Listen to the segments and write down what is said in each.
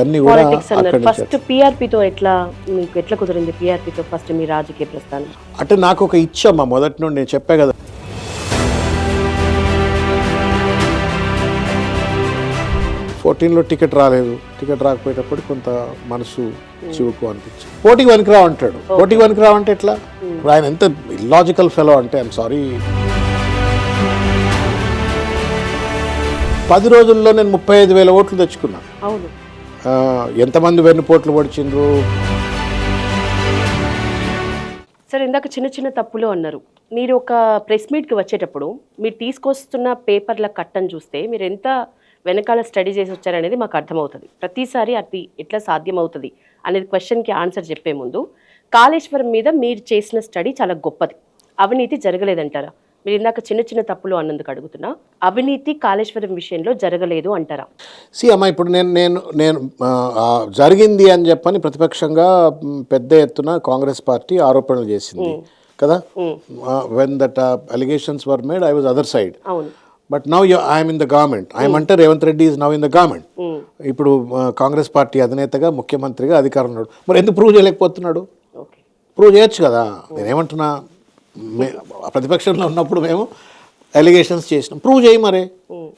అన్ని కూడా పాలిటిక్స్ అన్నారు. అక్కడి నుంచి ఫస్ట్ పీఆర్పీతో ఎట్లా కుదిరింది పీఆర్పీతో ఫస్ట్ మీ రాజకీయ ప్రస్థానం? అంటే నాకు ఒక ఇచ్చమ్మా మొదటి నుండి నేను చెప్పా కదా 14లో టికెట్ రాలేదు. టికెట్ రాకపోయేటప్పుడు కొంత మనసు చివుకు అనిపించింది. పోటీకి వనికిరావు అంటాడు. పోటీకి వనికిరావు అంటే ఎట్లా? ఆయన ఎంత ఇల్లాజికల్ ఫెలో అంటే ఐఎమ్ సారీ. 10 రోజుల్లో నేను 35,000 ఓట్లు తెచ్చుకున్నా. అవును. ఎంతమంది వెన్నుపోట్లు పొడిచిండ్రు. సరే, ఇందాక చిన్న చిన్న తప్పులు అన్నారు. మీరు ఒక ప్రెస్ మీట్కి వచ్చేటప్పుడు మీరు తీసుకొస్తున్న పేపర్ల కట్టను చూస్తే మీరు ఎంత వెనకాల స్టడీ చేసి వచ్చారనేది మాకు అర్థమవుతుంది. ప్రతిసారి అది ఎట్లా సాధ్యమవుతుంది అనేది క్వశ్చన్కి ఆన్సర్ చెప్పే ముందు కాళేశ్వరం మీద మీరు చేసిన స్టడీ చాలా గొప్పది. అవినీతి జరగలేదంటారా? మీరు ఇందాక చిన్న చిన్న తప్పులు అన్నందుకు అడుగుతున్నా. అవినీతి కాళేశ్వరం విషయంలో జరగలేదు అంటారా? అమ్మా ఇప్పుడు నేను జరిగింది అని చెప్పని ప్రతిపక్షంగా పెద్ద ఎత్తున కాంగ్రెస్ పార్టీ ఆరోపణలు చేసింది కదా. When that allegations were made I was other side. అవును. But now I'm in the government. అంటే Revanth Reddy is now in the government. ఇప్పుడు కాంగ్రెస్ పార్టీ అధినేతగా ముఖ్యమంత్రిగా అధికారం ఉన్నాడు. మరి ఎందుకు ప్రూవ్ చేయలేకపోతున్నాడు? ప్రూవ్ చేయొచ్చు కదా. నేనేమంటున్నా, ప్రతిపక్షంలో ఉన్నప్పుడు మేము అలిగేషన్స్ చేసినాం, ప్రూవ్ చేయి. మరి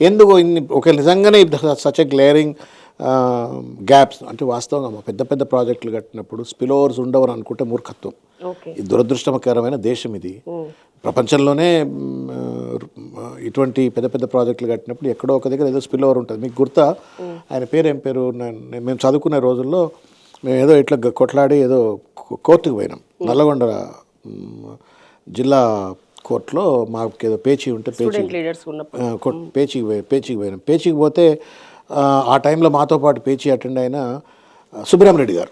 ఎందుకు ఇన్ని ఒక నిజంగానే సచ్ ఎ గ్లేరింగ్ గ్యాప్స్ అంటే వాస్తవంగా పెద్ద పెద్ద ప్రాజెక్టులు కట్టినప్పుడు స్పిల్ ఓవర్స్ ఉండవని అనుకుంటే మూర్ఖత్వం. ఇది దురదృష్టకరమైన దేశం. ఇది ప్రపంచంలోనే ఇటువంటి పెద్ద పెద్ద ప్రాజెక్టులు కట్టినప్పుడు ఎక్కడో ఒక దగ్గర ఏదో స్పిల్ ఓవర్ ఉంటుంది. మీకు గుర్తా? ఆయన పేరు ఏం పేరు? మేము చదువుకునే రోజుల్లో మేము ఏదో ఇట్లా కొట్లాడి ఏదో కోర్టుకు పోయినాం. నల్లగొండ జిల్లా కోర్టులో మాకు ఏదో పేచీ ఉంటే పేచీకి పోయినాం. పేచీకి పోతే ఆ టైంలో మాతో పాటు పేచీ అటెండ్ అయిన సుబ్బరామరెడ్డి గారు.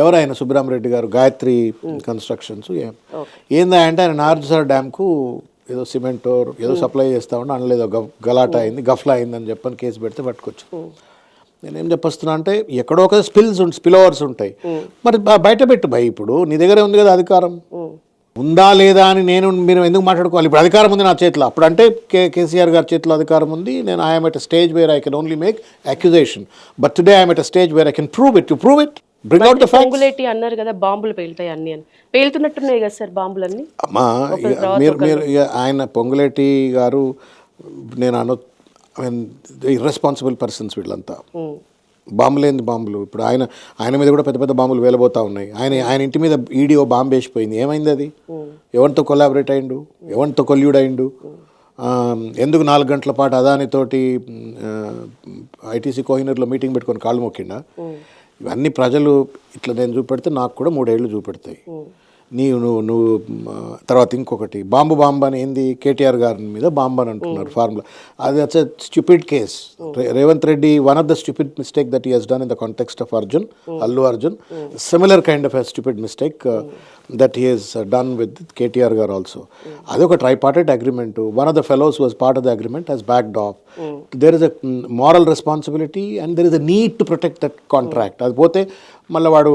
ఎవరైనా సుబ్బరామరెడ్డి గారు గాయత్రి కన్స్ట్రక్షన్స్ ఏందా అంటే ఆయన నార్జర్ డ్యామ్కు ఏదో సిమెంట్ ఏదో సప్లై చేస్తా ఉంటే అందులో ఏదో గలాటా అయింది, గఫ్లా అయిందని చెప్పని కేసు పెడితే పట్టుకొచ్చు. నేనేం చెప్పొస్తున్నా అంటే ఎక్కడో ఒక స్పిల్ ఓవర్స్ ఉంటాయి. మరి బయట పెట్టు భయ్. ఇప్పుడు నీ దగ్గరే ఉంది కదా అధికారం, ఉందా లేదా అని మీరు ఎందుకు మాట్లాడుకోవాలి? ఇప్పుడు అధికారం ఉంది నా చేతిలో. అప్పుడు అంటే కేసీఆర్ గారి చేతిలో అధికారం ఉంది. నేను I'm at a stage where I can only make accusation. But today I'm at a stage where I can prove it. To prove it, bring out the facts. Ponguleti అన్నారు కదా, బాంబులు పేలుతాయి అన్ని అని. పేలుతున్నట్టున్నాయి కదా సార్ బాంబులన్నీ. అమ్మా మీరు ఆయన పొంగులేటి గారు నేను ఇర్రెస్పాన్సిబుల్ పర్సన్స్ వీళ్ళంతా. బాంబులేంది బాంబులు. ఇప్పుడు ఆయన మీద కూడా పెద్ద పెద్ద బాంబులు వేలబోతా ఉన్నాయి. ఆయన ఇంటి మీద ఈడీ బాంబు వేసిపోయింది. ఏమైంది అది? ఎవరితో కొలాబరేట్ అయిండు? ఎవరితో కొల్యూడ్ అయిండు? ఎందుకు 4 గంటల పాటు అదానితోటి ఐటీసీ కోహినూర్లో మీటింగ్ పెట్టుకొని కాళ్ళు మొక్కిండా? ఇవన్నీ ప్రజలు ఇట్లా నేను చూపెడితే నాకు కూడా 3 ఏళ్ళు చూపెడతాయి. నువ్వు తర్వాత ఇంకొకటి బాంబు అని ఏంది? కేటీఆర్ గారి మీద బాంబు అని అంటున్నారు ఫార్ములా. అది it's a stupid case. Revanth Reddy one of the stupid mistake that he has done in the context of Allu Arjun. Similar kind of a stupid mistake that he has done with KTR గారు also. అదొక tripartite agreement. One of the fellows was part of the agreement has backed off. There is a moral responsibility and there is a need to protect that contract. అది పోతే మళ్ళీ వాడు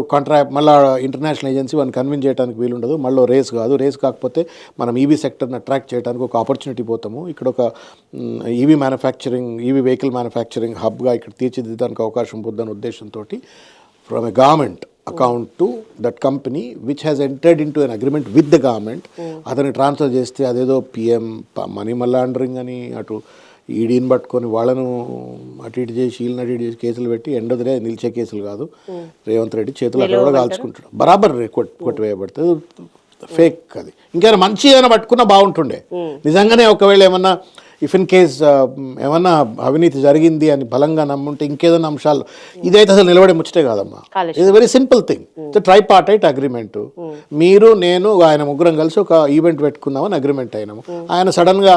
మళ్ళీ international agency వాడిని convince చేయడానికి వీలుండదు. మళ్ళీ race కాకపోతే మనం ఈవీ సెక్టర్ని అట్రాక్ట్ చేయడానికి ఒక ఆపర్చునిటీ పోతాము. ఇక్కడ ఒక ఈవీ వెహికల్ మ్యానుఫ్యాక్చరింగ్ హబ్గా ఇక్కడ తీర్చిదిద్దడానికి అవకాశం పొందని ఉద్దేశంతో from a government account to that company which has entered in to an agreement with the government అతన్ని ట్రాన్స్ఫర్ చేస్తే అదేదో పిఎం మనీ లాండరింగ్ అని అటు ఈడీని పట్టుకొని వాళ్ళను అటు ఇటు చేసి వీళ్ళని అటు ఇటు చేసి కేసులు పెట్టి ఎండదిరే నిలిచే కేసులు కాదు. రేవంత్ రెడ్డి చేతులు అక్కడ కూడా కాల్చుకుంటాడు. బరాబర్ కొట్టివేయబడుతుంది. ఫేక్. అది ఇంకేమైనా మంచి ఏమైనా పట్టుకున్నా బాగుంటుండే. నిజంగానే ఒకవేళ ఏమన్నా ఇఫ్ ఇన్ కేస్ ఏమన్నా అవినీతి జరిగింది అని బలంగా నమ్ముంటే ఇంకేదైనా అంశాలు ఇదైతే అసలు నిలబడే ముచ్చటే కాదమ్మా. It's very simple thing. It's tripartite agreement. మీరు నేను ఆయన ముగ్గురం కలిసి ఒక ఈవెంట్ పెట్టుకుందామని అగ్రిమెంట్ అయినాము. ఆయన సడన్గా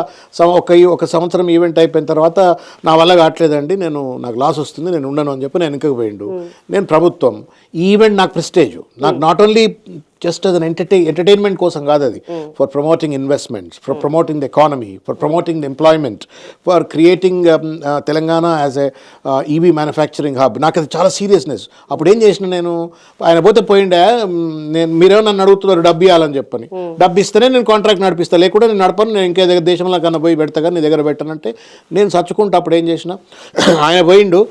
ఒక సంవత్సరం ఈవెంట్ అయిపోయిన తర్వాత నా వల్ల కావట్లేదండి, నాకు లాస్ వస్తుంది, నేను ఉండను అని చెప్పి నేను వెనకకు పోయిండు. నేను ప్రభుత్వం ఈ ఈవెంట్ నాకు ప్రెస్టేజ్. నాకు not only just as an entertainment కోసం కాదు అది. For promoting investments, for promoting the economy, for promoting the employment, for creating Telangana as a EV manufacturing hub. నాకు అది చాలా సీరియస్నెస్. అప్పుడు ఏం చేసిన నేను, ఆయన పోయిండే మీరేమో నన్ను అడుగుతున్నారు డబ్బు ఇవ్వాలని చెప్పని. డబ్బు ఇస్తేనే నేను కాంట్రాక్ట్ నడిపిస్తాను, లేకుంటే నేను నడపను, నేను ఇంకే దగ్గర దేశంలో కన్నా పోయి పెడతా కానీ నీ దగ్గర పెట్టానంటే నేను చచ్చుకుంటా. అప్పుడు ఏం చేసిన, ఆయన పోయిండు,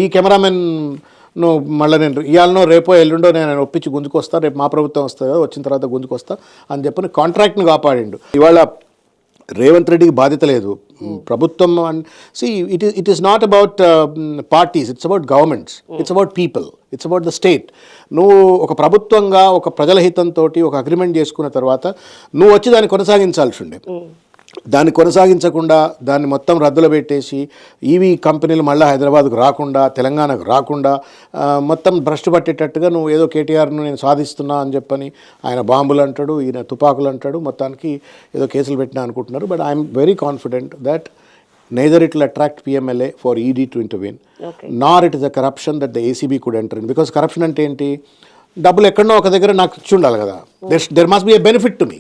ఈ కెమెరామెన్ నువ్వు మళ్ళీ నేను ఇవాళనో రేపో ఎల్లుండో నేను ఒప్పించి గుంజుకొస్తా, రేపు మా ప్రభుత్వం వస్తుంది కదా, వచ్చిన తర్వాత గుంజుకొస్తా అని చెప్పని కాంట్రాక్ట్ని కాపాడిండు. ఇవాళ రేవంత్ రెడ్డికి బాధ్యత లేదు. ప్రభుత్వం it is not about parties, it's about governments, it's about people, it's about the state. నువ్వు ఒక ప్రభుత్వంగా ఒక ప్రజల హితంతో ఒక అగ్రిమెంట్ చేసుకున్న తర్వాత నువ్వు వచ్చి దాన్ని కొనసాగించాల్సి ఉండే. దాన్ని కొనసాగించకుండా దాన్ని మొత్తం రద్దులో పెట్టేసి ఈవీ కంపెనీలు మళ్ళీ హైదరాబాద్కు రాకుండా, తెలంగాణకు రాకుండా మొత్తం భ్రష్టు పట్టేటట్టుగా నువ్వు ఏదో కేటీఆర్ను నేను సాధిస్తున్నా అని చెప్పని ఆయన బాంబులు అంటాడు, ఈయన తుపాకులు అంటాడు, మొత్తానికి ఏదో కేసులు పెట్టినా అనుకుంటున్నారు. But I'm very confident that neither it will attract PMLA for ED to intervene, nor it is a corruption that the ACB could enter in. Because corruption అంటే ఏంటి, డబ్బులు ఎక్కడో ఒక దగ్గర నాకు ఇచ్చి ఉండాలి కదా, there must be a benefit to me.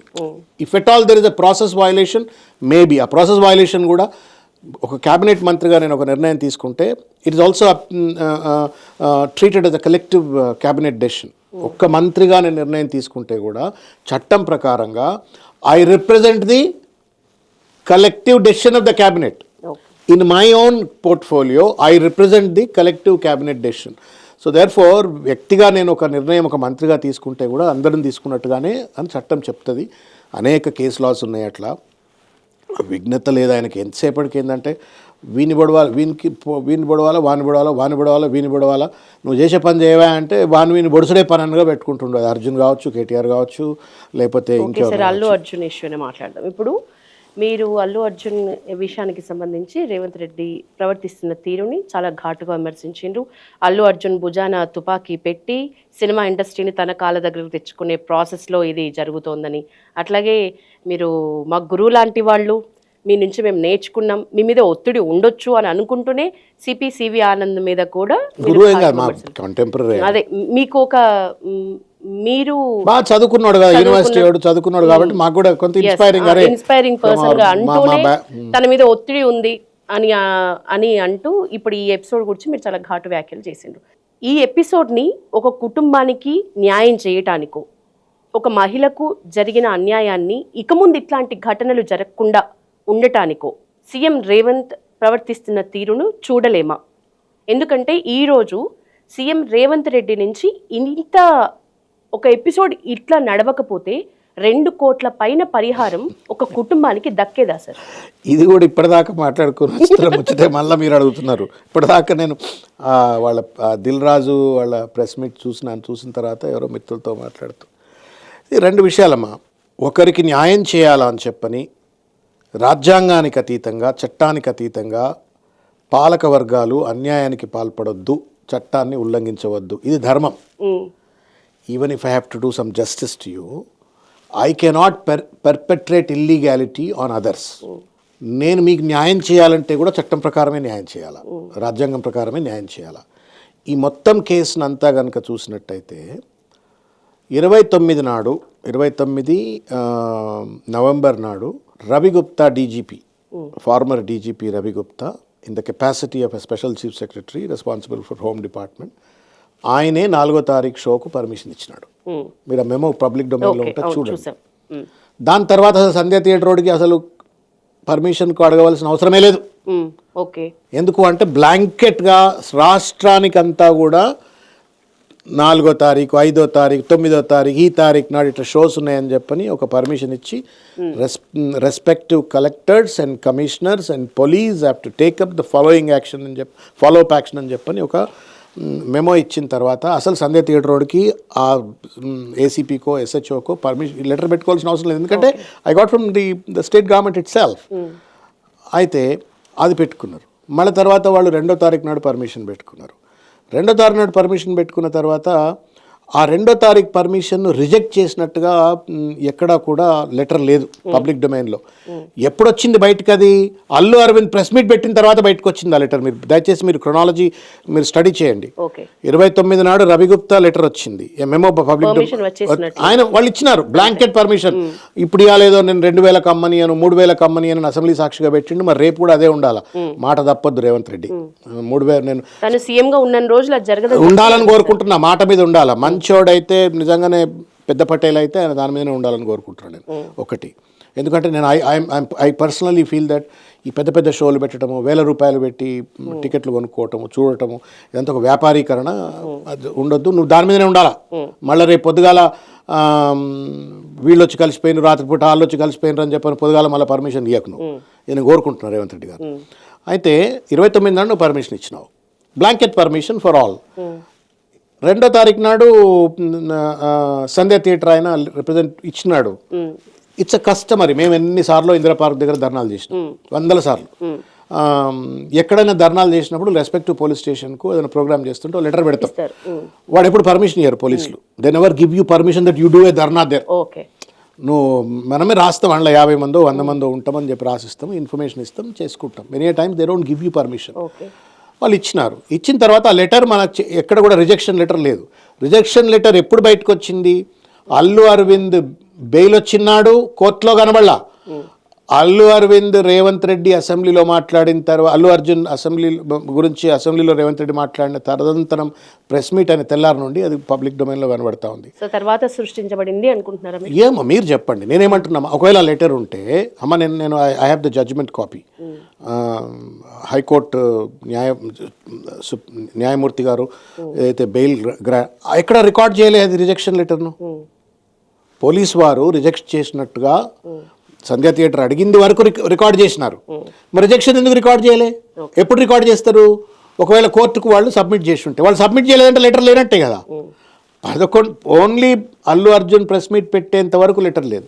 If at all there is a process violation, maybe ఆ ప్రాసెస్ వయలేషన్ కూడా ఒక క్యాబినెట్ మంత్రిగా నేను ఒక నిర్ణయం తీసుకుంటే it is also treated as a collective cabinet decision. ఒక్క మంత్రిగా నేను నిర్ణయం తీసుకుంటే కూడా చట్టం ప్రకారంగా I represent the collective decision of the cabinet. In my own portfolio, I represent the collective cabinet decision. So therefore, వ్యక్తిగా నేను ఒక నిర్ణయం ఒక మంత్రిగా తీసుకుంటే కూడా అందరం తీసుకున్నట్టుగానే అని చట్టం చెప్తుంది. అనేక కేసు లాస్ ఉన్నాయి. అట్లా విఘ్నత లేదు ఆయనకి. ఎంతసేపటికి ఏంటంటే వీని బొడవాలి, వీని బొడవాలా, వాని బొడవాలా, వాని బొడవాలా, వీని బొడవాలా, నువ్వు చేసే పని చేయవా అంటే వీని బొడుసుడే పని అనగా పెట్టుకుంటుండే. అది అర్జున్ కావచ్చు, కేటీఆర్ కావచ్చు, లేకపోతే ఇంకెవరు. అల్లు అర్జున్ ఇష్యూనే మాట్లాడదాం ఇప్పుడు. మీరు అల్లు అర్జున్ విషయానికి సంబంధించి రేవంత్ రెడ్డి ప్రవర్తిస్తున్న తీరుని చాలా ఘాటుగా విమర్శించిండ్రు. అల్లు అర్జున్ భుజాన తుపాకీ పెట్టి సినిమా ఇండస్ట్రీని తన కాళ్ళ దగ్గరకు తెచ్చుకునే ప్రాసెస్లో ఇది జరుగుతోందని, అట్లాగే మీరు మా గురువు లాంటి వాళ్ళు, మీ నుంచి మేము నేర్చుకున్నాం, మీ మీద ఒత్తిడి ఉండొచ్చు అని అనుకుంటూనే సివి ఆనంద్ మీద కూడా అదే మీకు ఒక మీరు బాగా చదువుకున్నాడు కదా, యూనివర్సిటీ చదువుకున్నాడు కాబట్టి మాకు కూడా కొంత ఇన్స్పైరింగ్ పర్సన్ గా అంటూనే తన మీద ఒత్తిడి ఉంది అని అంటూ ఇప్పుడు ఈ ఎపిసోడ్ గురించి మీరు చాలా ఘాటు వ్యాఖ్యలు చేసిండ్రు. ఈ ఎపిసోడ్ ని ఒక కుటుంబానికి న్యాయం చేయటానికో, ఒక మహిళకు జరిగిన అన్యాయాన్ని ఇక ముందు ఇట్లాంటి ఘటనలు జరగకుండా ఉండటానికో సీఎం రేవంత్ ప్రవర్తిస్తున్న తీరును చూడలేమా? ఎందుకంటే ఈరోజు సీఎం రేవంత్ రెడ్డి నుంచి ఇంత ఒక ఎపిసోడ్ ఇట్లా నడవకపోతే 2 కోట్ల పైన పరిహారం ఒక కుటుంబానికి దక్కేదా సార్? ఇది కూడా ఇప్పటిదాకా మాట్లాడుకుని ముచ్చటే మళ్ళీ మీరు అడుగుతున్నారు. ఇప్పటిదాకా నేను వాళ్ళ దిల్ రాజు వాళ్ళ ప్రెస్ మీట్ చూసిన తర్వాత ఎవరో మిత్రులతో మాట్లాడుతూ ఇది 2 విషయాలమ్మా. ఒకరికి న్యాయం చేయాలా అని చెప్పని రాజ్యాంగానికి అతీతంగా, చట్టానికి అతీతంగా పాలక వర్గాలు అన్యాయానికి పాల్పడొద్దు, చట్టాన్ని ఉల్లంఘించవద్దు, ఇది ధర్మం. Even if I have to do some justice to you, I cannot perpetrate illegality on others. నేను మీకు న్యాయం చేయాలంటే కూడా చట్టం ప్రకారమే న్యాయం చేయాలా, రాజ్యాంగం ప్రకారమే న్యాయం చేయాలా. ఈ మొత్తం కేసును అంతా కనుక చూసినట్టయితే 29 నవంబర్ నాడు Ravi Gupta DGP, farmer DGP Ravi Gupta, in the capacity of a special chief secretary responsible for home department, ఆయనే 4వ తారీఖు షోకు పర్మిషన్ ఇచ్చినాడు. మీరు ఆ మెమో పబ్లిక్ డొమైన్లో ఉంటే చూడండి. దాని తర్వాత అసలు సంధ్య థియేటర్ రోడ్కి అసలు పర్మిషన్కు అడగవలసిన అవసరమే లేదు. ఎందుకు అంటే బ్లాంకెట్గా రాష్ట్రానికంతా కూడా 4వ తారీఖు, 5వ తారీఖు, 9వ తారీఖు, ఈ తారీఖు నాడు ఇట్లా షోస్ ఉన్నాయని చెప్పని ఒక పర్మిషన్ ఇచ్చి respective collectors and commissioners and police have to take up the following action అని చెప్పి, ఫాలోఅప్ యాక్షన్ అని చెప్పని ఒక మెమో ఇచ్చిన తర్వాత అసలు సంధ్య థియేటర్ రోడ్కి ఆ ఏసీపీకో ఎస్హెచ్ఓకో పర్మిషన్ లెటర్ పెట్టుకోవాల్సిన అవసరం లేదు. ఎందుకంటే I got from the state government it self. అయితే అది పెట్టుకున్నారు. మళ్ళీ తర్వాత వాళ్ళు 2వ తారీఖు నాడు పర్మిషన్ పెట్టుకున్నారు. 2వ తారీఖు నాడు పర్మిషన్ పెట్టుకున్న తర్వాత ఆ 2వ తారీఖు పర్మిషన్ రిజెక్ట్ చేసినట్టుగా ఎక్కడా కూడా లెటర్ లేదు పబ్లిక్ డొమైన్లో. ఎప్పుడు వచ్చింది బయటకు? అది అల్లు అరవింద్ ప్రెస్ మీట్ పెట్టిన తర్వాత బయటకు వచ్చింది ఆ లెటర్. మీరు దయచేసి మీరు క్రొనాలజీ మీరు స్టడీ చేయండి. 29 నాడు రవిగుప్తా లెటర్ వచ్చింది, మెమో పబ్లిక్ ఆయన వాళ్ళు ఇచ్చినారు బ్లాంకెట్ పర్మిషన్. ఇప్పుడు ఇవ్వలేదో నేను 2000 కమ్మని అని 3000 కమ్మని అని అసెంబ్లీ సాక్షిగా పెట్టిండు. మరి రేపు కూడా అదే ఉండాలా, మాట తప్పొద్దు రేవంత్ రెడ్డి. 3000 నేను సీఎంగా ఉన్న రోజులు ఉండాలని కోరుకుంటున్నా, మాట మీద ఉండాలా. మంచోడైతే నిజంగానే పెద్ద పటేల్ అయితే ఆయన దాని మీదనే ఉండాలని కోరుకుంటున్నాను నేను. ఒకటి ఎందుకంటే నేను ఐ పర్సనలీ ఫీల్ దట్ ఈ పెద్ద పెద్ద షోలు పెట్టడము, ₹1000 పెట్టి టికెట్లు కొనుక్కోవటము, చూడటము, ఇదంతా ఒక వ్యాపారీకరణ అది ఉండొద్దు. నువ్వు దాని మీదనే ఉండాలా. మళ్ళీ రేపు పొద్దుగాల వీళ్ళు వచ్చి కలిసిపోయినారు, రాత్రిపూట వాళ్ళు వచ్చి కలిసిపోయినారు అని చెప్పని పొద్దుగాల మళ్ళీ పర్మిషన్ ఇవ్వకు నువ్వు. నేను కోరుకుంటున్నాను రేవంత్ రెడ్డి గారు. అయితే 29 నాడు నువ్వు పర్మిషన్ ఇచ్చినావు, బ్లాంకెట్ పర్మిషన్ ఫర్ ఆల్. 2వ తారీఖు నాడు సంధ్య థియేటర్ ఆయన రిప్రజెంట్ ఇచ్చినాడు. It's a customary. మేము ఎన్నిసార్లు ఇందిరా పార్క్ దగ్గర ధర్నాలు చేసినాం, 100 సార్లు. ఎక్కడైనా ధర్నాలు చేసినప్పుడు రెస్పెక్టివ్ పోలీస్ స్టేషన్కు ఏదైనా ప్రోగ్రామ్ చేస్తుంటే లెటర్ పెడతాం. వాడు ఎప్పుడు పర్మిషన్ ఇయ్యారు పోలీసులు. They never give you permission that you do a dharna there. నువ్వు మనమే రాస్తాం, అందులో 50 మందో 100 మందో ఉంటామని చెప్పి రాసిస్తాం, ఇన్ఫర్మేషన్ ఇస్తాం, చేసుకుంటాం. Many times they don't give you permission. వాళ్ళు ఇచ్చినారు. ఇచ్చిన తర్వాత ఆ లెటర్ మనకు ఎక్కడ కూడా రిజెక్షన్ లెటర్ లేదు. రిజెక్షన్ లెటర్ ఎప్పుడు బయటకు వచ్చింది? అల్లు అరవింద్ బెయిల్ వచ్చినాడు, కోర్టులో కనబడలా. అల్లు అరవింద్ రేవంత్ రెడ్డి అసెంబ్లీలో మాట్లాడిన తర్వాత, అల్లు అర్జున్ అసెంబ్లీ గురించి అసెంబ్లీలో రేవంత్ రెడ్డి మాట్లాడిన తదనంతరం ప్రెస్ మీట్ అనే తెల్లారి నుండి అది పబ్లిక్ డొమైన్లో కనబడతా ఉంది. సో తర్వాత సృష్టించబడింది అనుకుంటున్నారా? ఏమో మీరు చెప్పండి, నేనేమంటున్నామా? ఒకవేళ లెటర్ ఉంటే అమ్మ నేను I have the judgment copy. High court న్యాయమూర్తి గారు ఏదైతే బెయిల్ ఎక్కడ రికార్డ్ చేయలేదు రిజెక్షన్ లెటర్ను. పోలీస్ వారు రిజెక్ట్ చేసినట్టుగా సంధ్యా థియేటర్ అడిగింది వరకు రికార్డ్ చేసినారు. మరి రిజెక్షన్ ఎందుకు రికార్డ్ చేయలే? ఎప్పుడు రికార్డ్ చేస్తారు? ఒకవేళ కోర్టుకు వాళ్ళు సబ్మిట్ చేసి ఉంటే, వాళ్ళు సబ్మిట్ చేయలేదంటే లెటర్ లేనట్టే కదా. అదొక only Allu Arjun press meet పెట్టేంత వరకు లెటర్ లేదు.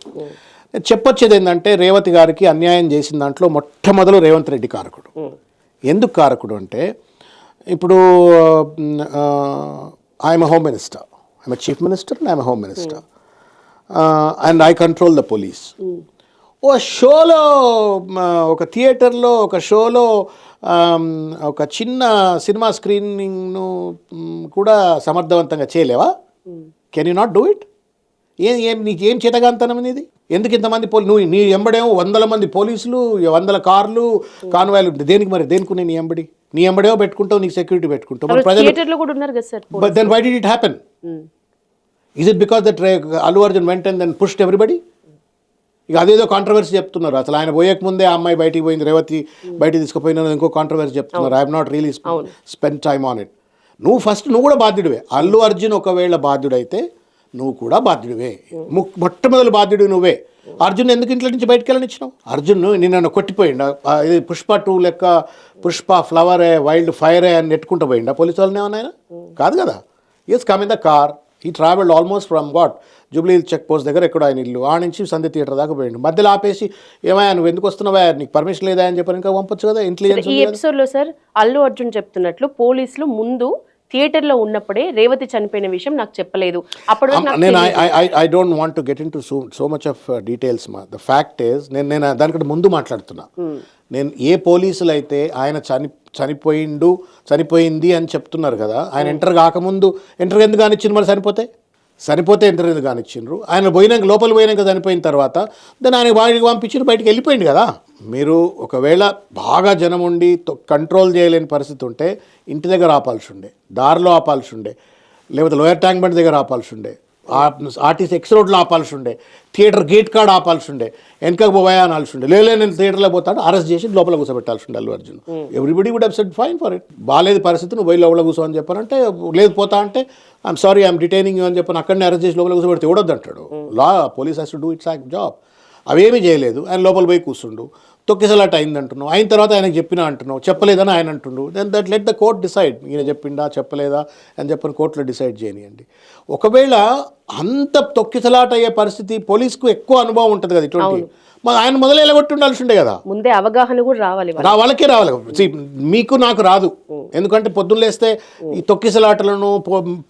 చెప్పొచ్చేది ఏంటంటే, రేవతి గారికి అన్యాయం చేసిన దాంట్లో మొట్టమొదలు రేవంత్ రెడ్డి కారకుడు. ఎందుకు కారకుడు అంటే, ఇప్పుడు I'm home minister, I'm chief minister and I'm home minister and I control the police. ఓ షోలో, ఒక థియేటర్లో ఒక షోలో ఒక చిన్న సినిమా స్క్రీనింగ్ను కూడా సమర్థవంతంగా చేయలేవా? Can you not do it? నీకేం చేతగాంతనం అనేది? ఎందుకు ఇంతమంది నువ్వు నీ ఎంబడేమో 100 మంది పోలీసులు, 100 కార్లు, కాన్వాయ్లు, దేనికి మరి? దేనికి నీ ఎంబడేమో పెట్టుకుంటావు, నీకు సెక్యూరిటీ పెట్టుకుంటావు. But then why did it happen? Is it because that Allu Arjun వెంట అండ్ దెన్ పుష్డ్ ఎవ్రీబడి? ఇక అదేదో కాంట్రవర్సీ చెప్తున్నారు. అసలు ఆయన పోయకముందే ఆ అమ్మాయి బయటికి పోయింది, రేవతి బయటికి తీసుకుపోయినా ఇంకో కాంట్రవర్సీ చెప్తున్నారు. I have not really spend time on it. నువ్వు కూడా బాధ్యుడివే. అల్లు అర్జున్ ఒకవేళ బాధ్యుడైతే నువ్వు కూడా బాధ్యుడివే. మొట్టమొదటి బాధ్యుడు నువ్వే. అర్జున్ ఎందుకు ఇంట్లో నుంచి బయటకు వెళ్ళనిచ్చినావు? అర్జున్ నిన్ను కొట్టిపోయిండా? ఇది పుష్ప 2 లెక్క పుష్ప ఫ్లవరే వైల్డ్ ఫైరే అని నెట్టుకుంటూ పోయిండా పోలీసు వాళ్ళని? ఏమన్నా కాదు కదా. He's come in the car. He travelled almost from Jubilee check post దగ్గర ఎక్కడో ఆయన ఇల్లు, ఆ నుంచి సంధ్య థియేటర్ దాకా పోయిండు. మధ్యలో ఆపేసి ఏమయ్యా నువ్వు ఎందుకు వస్తున్నావా, నీకు పర్మిషన్ లేదా అని చెప్పి ఇంకా పంపొచ్చు కదా. ఇంటెలిజెన్స్. ఈ ఎపిసోడ్లో సార్ అల్లు అర్జున్ చెప్తున్నట్లు పోలీసులు ముందు థియేటర్లో ఉన్నప్పుడే రేవతి చనిపోయిన విషయం నాకు చెప్పలేదు. అప్పుడు నేను I don't want to get in to so much of details. The fact is నేను దానికంటే ముందు మాట్లాడుతున్నా. నేను ఏ పోలీసులు అయితే ఆయన చనిపోయింది అని చెప్తున్నారు కదా, ఆయన ఎంటర్ కాకముందు ఎంటర్ ఎందుకు కానిచ్చింది? మరి చనిపోతే ఎంటర్ ఎందుకు కానిచ్చిండ్రు? ఆయన పోయినాక, లోపల పోయినాక చనిపోయిన తర్వాత దాన్ని ఆయన బయటికి పంపించి బయటికి వెళ్ళిపోయింది కదా. మీరు ఒకవేళ బాగా జనం ఉండి కంట్రోల్ చేయలేని పరిస్థితి ఉంటే ఇంటి దగ్గర ఆపాల్సి ఉండే, దారిలో ఆపాల్సి ఉండే, లేకపోతే లోయర్ ట్యాంక్ బండ్ దగ్గర ఆపాల్సి ఉండే, ఆర్టీసీ ఎక్స్ రోడ్లో ఆపాల్సి ఉండే, థియేటర్ గేట్ కాడ ఆపాల్సి ఉండే, వెనకకు పోయా అనాల్సి ఉండే. నేను థియేటర్లో పోతాడు, అరెస్ట్ చేసి లోపల కూర్చోబెట్టాల్సి ఉండే Allu Arjun. Everybody would have said fine for it. బాగాలేదు పరిస్థితి, నువ్వు పోయి లోపల కూర్చో అని చెప్పానంటే, లేదు పోతా అంటే ఐఎమ్ సారీ ఐఎమ్ డిటైనింగ్ యూ అని చెప్పని అక్కడనే అరెస్ట్ చేసి లోపల కూర్చోబెడితే ఎవడొద్దు అంటాడు. Police has to do it's job. అవేమీ చేయలేదు. ఆయన లోపల పోయి కూర్చుండు, తొక్కిసలాట అయింది అంటున్నావు. అయిన తర్వాత ఆయనకు చెప్పినా అంటున్నావు, చెప్పలేదని ఆయన అంటుండు. Then that let the court decide. ఈయన చెప్పిండా చెప్పలేదా అని చెప్పని కోర్టులో డిసైడ్ చేయనియండి. ఒకవేళ అంత తొక్కిసలాట అయ్యే పరిస్థితి, పోలీసుకు ఎక్కువ అనుభవం ఉంటుంది కదా ఇటువంటి, ఆయన మొదలు ఎలగొట్టి ఉండాల్సి ఉండే కదా. ముందే అవగాహన కూడా రావాలి, వాళ్ళకే రావాలి. మీకు నాకు రాదు. ఎందుకంటే పొద్దున్న లేస్తే ఈ తొక్కిసలాటలను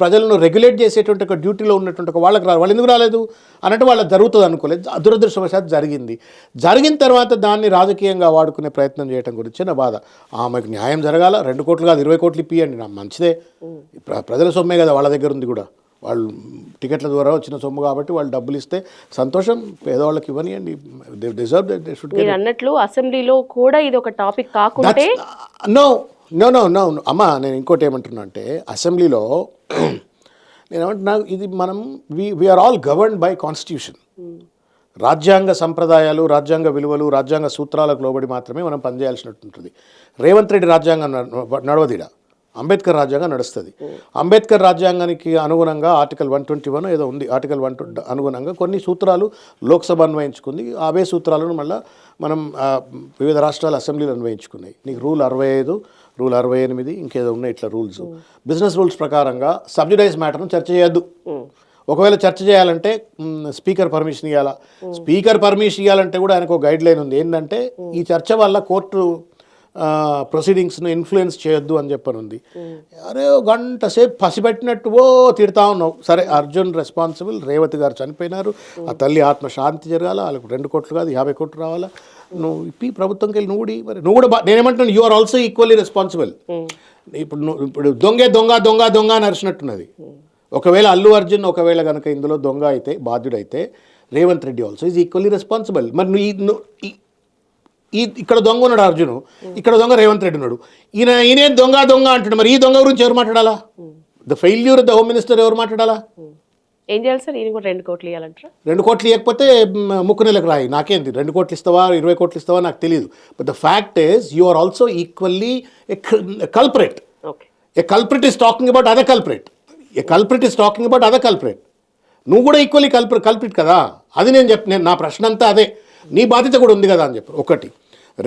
ప్రజలను రెగ్యులేట్ చేసేటువంటి ఒక డ్యూటీలో ఉన్నటువంటి ఒక వాళ్ళకి రాదు. వాళ్ళు ఎందుకు రాలేదు అన్నట్టు వాళ్ళకి జరుగుతుంది అనుకోలేదు. దురదృష్టవశాత్తు జరిగింది. జరిగిన తర్వాత దాన్ని రాజకీయంగా వాడుకునే ప్రయత్నం చేయడం గురించి నా బాధ. ఆమెకు న్యాయం జరగాల. 2 కోట్లు కాదు 20 కోట్లు ఇప్పియండి, నా మంచిదే. ప్రజల సొమ్మే కదా వాళ్ళ దగ్గర ఉంది కూడా. వాళ్ళు టికెట్ల ద్వారా వచ్చిన సొమ్ము కాబట్టి వాళ్ళు డబ్బులు ఇస్తే సంతోషం, పేదవాళ్ళకి ఇవ్వనియండి. They deserve that. They should get. అన్నట్లు అసెంబ్లీలో కూడా ఇది ఒక టాపిక్ కాకుంటే నో అమ్మా, నేను ఇంకోటి ఏమంటున్నా అంటే, అసెంబ్లీలో నేను ఏమంటున్నా, ఇది మనం we are all governed by constitution. రాజ్యాంగ సంప్రదాయాలు, రాజ్యాంగ విలువలు, రాజ్యాంగ సూత్రాలకు లోబడి మాత్రమే మనం పనిచేయాల్సినట్టుంటుంది. రేవంత్ రెడ్డి రాజ్యాంగం నడవదిడ, అంబేద్కర్ రాజ్యాంగం నడుస్తుంది. అంబేద్కర్ రాజ్యాంగానికి అనుగుణంగా ఆర్టికల్ 121 ఏదో ఉంది, ఆర్టికల్ 120 అనుగుణంగా కొన్ని సూత్రాలు లోక్సభ అన్వయించుకుంది. అవే సూత్రాలను మళ్ళీ మనం వివిధ రాష్ట్రాల అసెంబ్లీలు అన్వయించుకున్నాయి. నీకు రూల్ 65, రూల్ 68 ఇంకేదో ఉన్నాయి ఇట్లా రూల్స్. బిజినెస్ రూల్స్ ప్రకారంగా సబ్సిడైజ్ మ్యాటర్ను చర్చ చేయొద్దు. ఒకవేళ చర్చ చేయాలంటే స్పీకర్ పర్మిషన్ ఇవ్వాలా. స్పీకర్ పర్మిషన్ ఇవ్వాలంటే కూడా ఆయనకు ఒక గైడ్ లైన్ ఉంది. ఏంటంటే ఈ చర్చ వల్ల కోర్టు ప్రొసీడింగ్స్ను ఇన్ఫ్లుయెన్స్ చేయొద్దు అని చెప్పనుంది. అరే గంట సేపు పసిపెట్టినట్టు తిడతా ఉన్నావు. సరే, అర్జున్ రెస్పాన్సిబుల్, రేవతి గారు చనిపోయినారు, ఆ తల్లి ఆత్మశాంతి జరగాల, వాళ్ళకు 2 కోట్లు కాదు 50 కోట్లు రావాలా. నువ్వు ఇప్పి ప్రభుత్వంకి వెళ్ళి నువ్వు కూడా నేనేమంటున్నాను, you are also equally responsible. ఇప్పుడు దొంగ అని అరిచినట్టున్నది. ఒకవేళ అల్లు అర్జున్ ఒకవేళ కనుక ఇందులో దొంగ అయితే, బాధ్యుడైతే, Revanth Reddy also is equally responsible. మరి ఇక్కడ దొంగ ఉన్నాడు అర్జును, ఇక్కడ దొంగ రేవంత్ రెడ్డి ఉన్నాడు. ఈయనే దొంగ అంటాడు. మరి ఈ దొంగ గురించి ఎవరు మాట్లాడాలా? The failure the home minister ఎవరు మాట్లాడాలా? ఏం చేయాలి సార్? ఈయన కూడా 2 కోట్లు ఇవ్వాలంటారా? 2 కోట్లు ఇవ్వకపోతే ముక్కు నెలకు రాయి. నాకేంటి 2 కోట్లు ఇస్తావా 20 కోట్లు ఇస్తావా నాకు తెలియదు. But the fact is you are also equally a culprit. A culprit is talking about other culprit. నువ్వు కూడా ఈక్వల్లీ కల్ప్రిట్ కదా. అది నేను నా ప్రశ్న అంతా అదే. నీ బాధ్యత కూడా ఉంది కదా అని చెప్పి ఒకటి.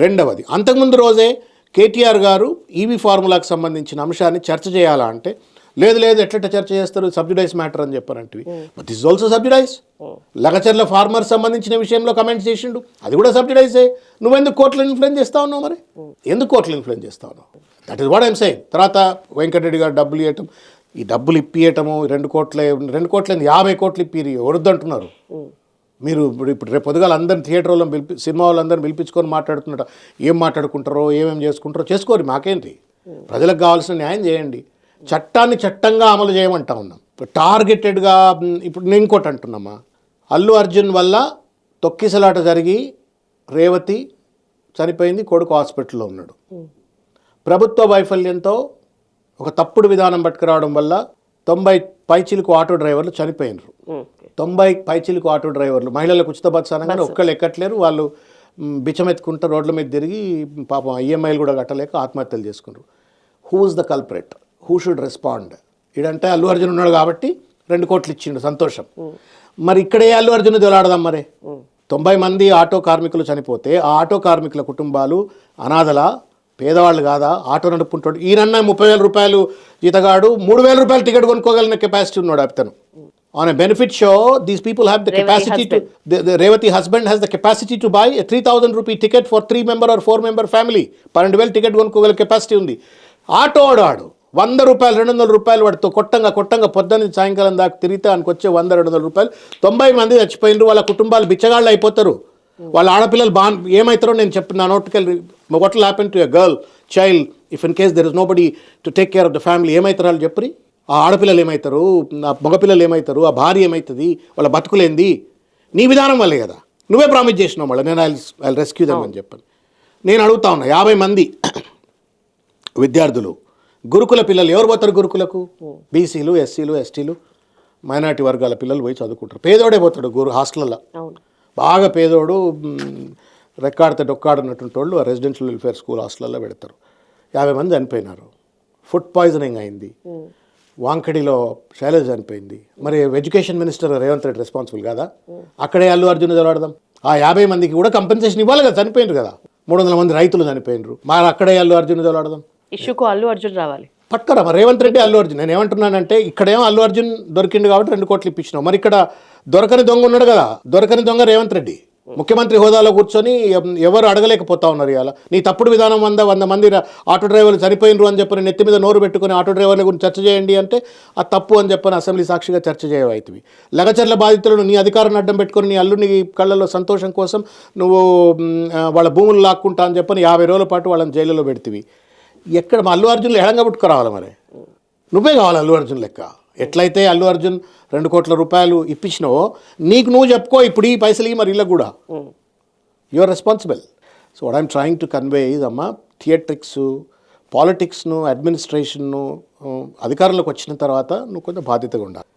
రెండవది, అంతకుముందు రోజే కేటీఆర్ గారు ఈవీ ఫార్ములాకి సంబంధించిన అంశాన్ని చర్చ చేయాలా అంటే, లేదు ఎట్లా చర్చ చేస్తారు, సబ్సిడైజ్ మ్యాటర్ అని చెప్పారంటివి. But this also subsidise. Lagacharla farmer సంబంధించిన విషయంలో కమెంట్స్ చేసిండు, అది కూడా సబ్సిడైజే. నువ్వెందుకు కోర్టులు ఇన్ఫ్లుయెన్స్ చేస్తా ఉన్నావు? మరి ఎందుకు కోర్టులు ఇన్ఫ్లుయెన్స్ చేస్తా ఉన్నావు? That is what I'm saying. తర్వాత వెంకటరెడ్డి గారు డబ్బులు ఇవ్వటం, ఈ డబ్బులు ఇప్పియటము 2 కోట్ల 50 కోట్లు ఇప్పిరి వద్దంటున్నారు. మీరు ఇప్పుడు రేపు పొద్దుగాల అందరిని థియేటర్ వాళ్ళని సినిమా వాళ్ళందరిని పిలిపించుకొని మాట్లాడుతున్నట్టు ఏం మాట్లాడుకుంటారో ఏమేమి చేసుకుంటారో చేసుకోరు. మాకేంటి, ప్రజలకు కావాల్సిన న్యాయం చేయండి. చట్టాన్ని చట్టంగా అమలు చేయమంటా ఉన్నాం. టార్గెటెడ్గా ఇప్పుడు నేను ఇంకోటి అంటున్నామా, అల్లు అర్జున్ వల్ల తొక్కిసలాట జరిగి రేవతి చనిపోయింది, కొడుకు హాస్పిటల్లో ఉన్నాడు. ప్రభుత్వ వైఫల్యంతో ఒక తప్పుడు విధానం పట్టుకురావడం వల్ల 90 పైచిలకు ఆటో డ్రైవర్లు చనిపోయినారు. 90 పైచిలకు ఆటో డ్రైవర్లు, మహిళలకు ఉచిత బస్సు అనగానే ఒక్కళ్ళు ఎక్కట్లేరు. వాళ్ళు బిచ్చమెత్తుకుంటూ రోడ్ల మీద తిరిగి పాపం ఈఎంఐలు కూడా కట్టలేక ఆత్మహత్యలు చేసుకున్నారు. Who is the culprit? Who should respond? ఇదంటే అల్లు అర్జున్ ఉన్నాడు కాబట్టి 2 కోట్లు ఇచ్చిండు, సంతోషం. మరి ఇక్కడే అల్లు అర్జున్ దొలాడదాం. మరి 90 మంది ఆటో కార్మికులు చనిపోతే ఆ ఆటో కార్మికుల కుటుంబాలు అనాథల, పేదవాళ్ళు కాదా? ఆటో నడుపుకుంటాడు. ఈయనన్న 30,000 రూపాయలు జీతగాడు 3,000 రూపాయలు టికెట్ కొనుక్కోగలిగిన కెపాసిటీ ఉన్నాడు అతను. On a benefit show these people have the capacity to, Revathi husband has the capacity to buy a 3,000 rupee ticket for 3 member or 4 member family. 12,000 ticket కొనుక్కోగల కెపాసిటీ ఉంది. ఆటో వాడు 100 రూపాయలు 200 రూపాయలు వాడితో కొట్టంగా పొద్దున్న సాయంకాలం దాకా తిరిగితే ఆయనకు వచ్చే 100-200 రూపాయలు. 90 మంది చచ్చిపోయినారు, వాళ్ళ కుటుంబాలు బిచ్చగాళ్ళు అయిపోతారు. వాళ్ళ ఆడపిల్లలు ఏమవుతారో నేను చెప్పిన నోటికెళ్ళి, what will happen to a girl child if in case there is nobody to take care of the family? ఏమవుతారు వాళ్ళు చెప్పరి? ఆ ఆడపిల్లలు ఏమవుతారు, ఆ మగపిల్లలు ఏమవుతారు, ఆ భార్య ఏమవుతుంది, వాళ్ళ బతుకులేంది? నీ విధానం వల్లే కదా. నువ్వే ప్రామిస్ చేసినావు మళ్ళీ నేను ఐ రెస్క్యూ దెమ్ అని చెప్పాను. నేను అడుగుతా ఉన్నా, 50 మంది విద్యార్థులు, గురుకుల పిల్లలు ఎవరు పోతారు గురుకులకు? బీసీలు, ఎస్సీలు, ఎస్టీలు, మైనారిటీ వర్గాల పిల్లలు పోయి చదువుకుంటారు. పేదోడే పోతాడు హాస్టల్లో. బాగా పేదోడు, రెక్కాడితే డొక్కాడనటువంటి వాళ్ళు ఆ రెసిడెన్షియల్ వెల్ఫేర్ స్కూల్ హాస్టల్లో పెడతారు. 50 మంది చనిపోయినారు. ఫుడ్ పాయిజనింగ్ అయింది. వాంకడిలో శైలజ చనిపోయింది. మరి education minister Revanth Reddy responsible కదా? అక్కడే అల్లు అర్జున్ చదవడం. ఆ 50 మందికి కూడా కంపెన్సేషన్ ఇవ్వాలి కదా, చనిపోయినారు కదా. 300 మంది రైతులు చనిపోయినారు. మరి అక్కడే అల్లు అర్జున్ చదవడం. ఇష్యూకు అల్లు అర్జున్ రావాలి. పట్టుకరా మరి రేవంత్ రెడ్డి, అల్లు అర్జున్. నేను ఏమంటున్నానంటే, ఇక్కడేమో అల్లు అర్జున్ దొరికిండు కాబట్టి 2 కోట్లు ఇప్పించినావు. మరి ఇక్కడ దొరకని దొంగ ఉన్నాడు కదా, దొరకని దొంగ రేవంత్ రెడ్డి. ముఖ్యమంత్రి హోదాలో కూర్చొని ఎవరు అడగలేకపోతా ఉన్నారు. ఇవాళ నీ తప్పుడు విధానం 100 మంది ఆటో డ్రైవర్లు చనిపోయినరు అని చెప్పని నెత్తి మీద నోరు పెట్టుకుని ఆటో డ్రైవర్ల గురించి చర్చ చేయండి అంటే ఆ తప్పు అని చెప్పని అసెంబ్లీ సాక్షిగా చర్చ చేయవైతివి. లగచర్ల బాధితులను నీ అధికారాన్ని అడ్డం పెట్టుకొని నీ అల్లుని కళ్ళల్లో సంతోషం కోసం నువ్వు వాళ్ళ భూములు లాక్కుంటా అని చెప్పని 50 రోజుల పాటు వాళ్ళని జైలులో పెడితివి. ఎక్కడ మా అల్లు అర్జున్లు ఎడంగా పుట్టుకురావాలి? మరి నువ్వే కావాలి అల్లు అర్జున్ లెక్క. ఎట్లయితే అల్లు అర్జున్ 2 కోట్ల రూపాయలు ఇప్పించినావో నీకు నువ్వు చెప్పుకో, ఇప్పుడు ఈ పైసలు మరి ఇలా కూడా you are responsible. So what I'm trying to convey is, అమ్మ, థియేట్రిక్స్, పాలిటిక్స్ను, అడ్మినిస్ట్రేషన్ను అధికారంలోకి వచ్చిన తర్వాత నువ్వు కొంచెం బాధ్యతగా ఉండాలి.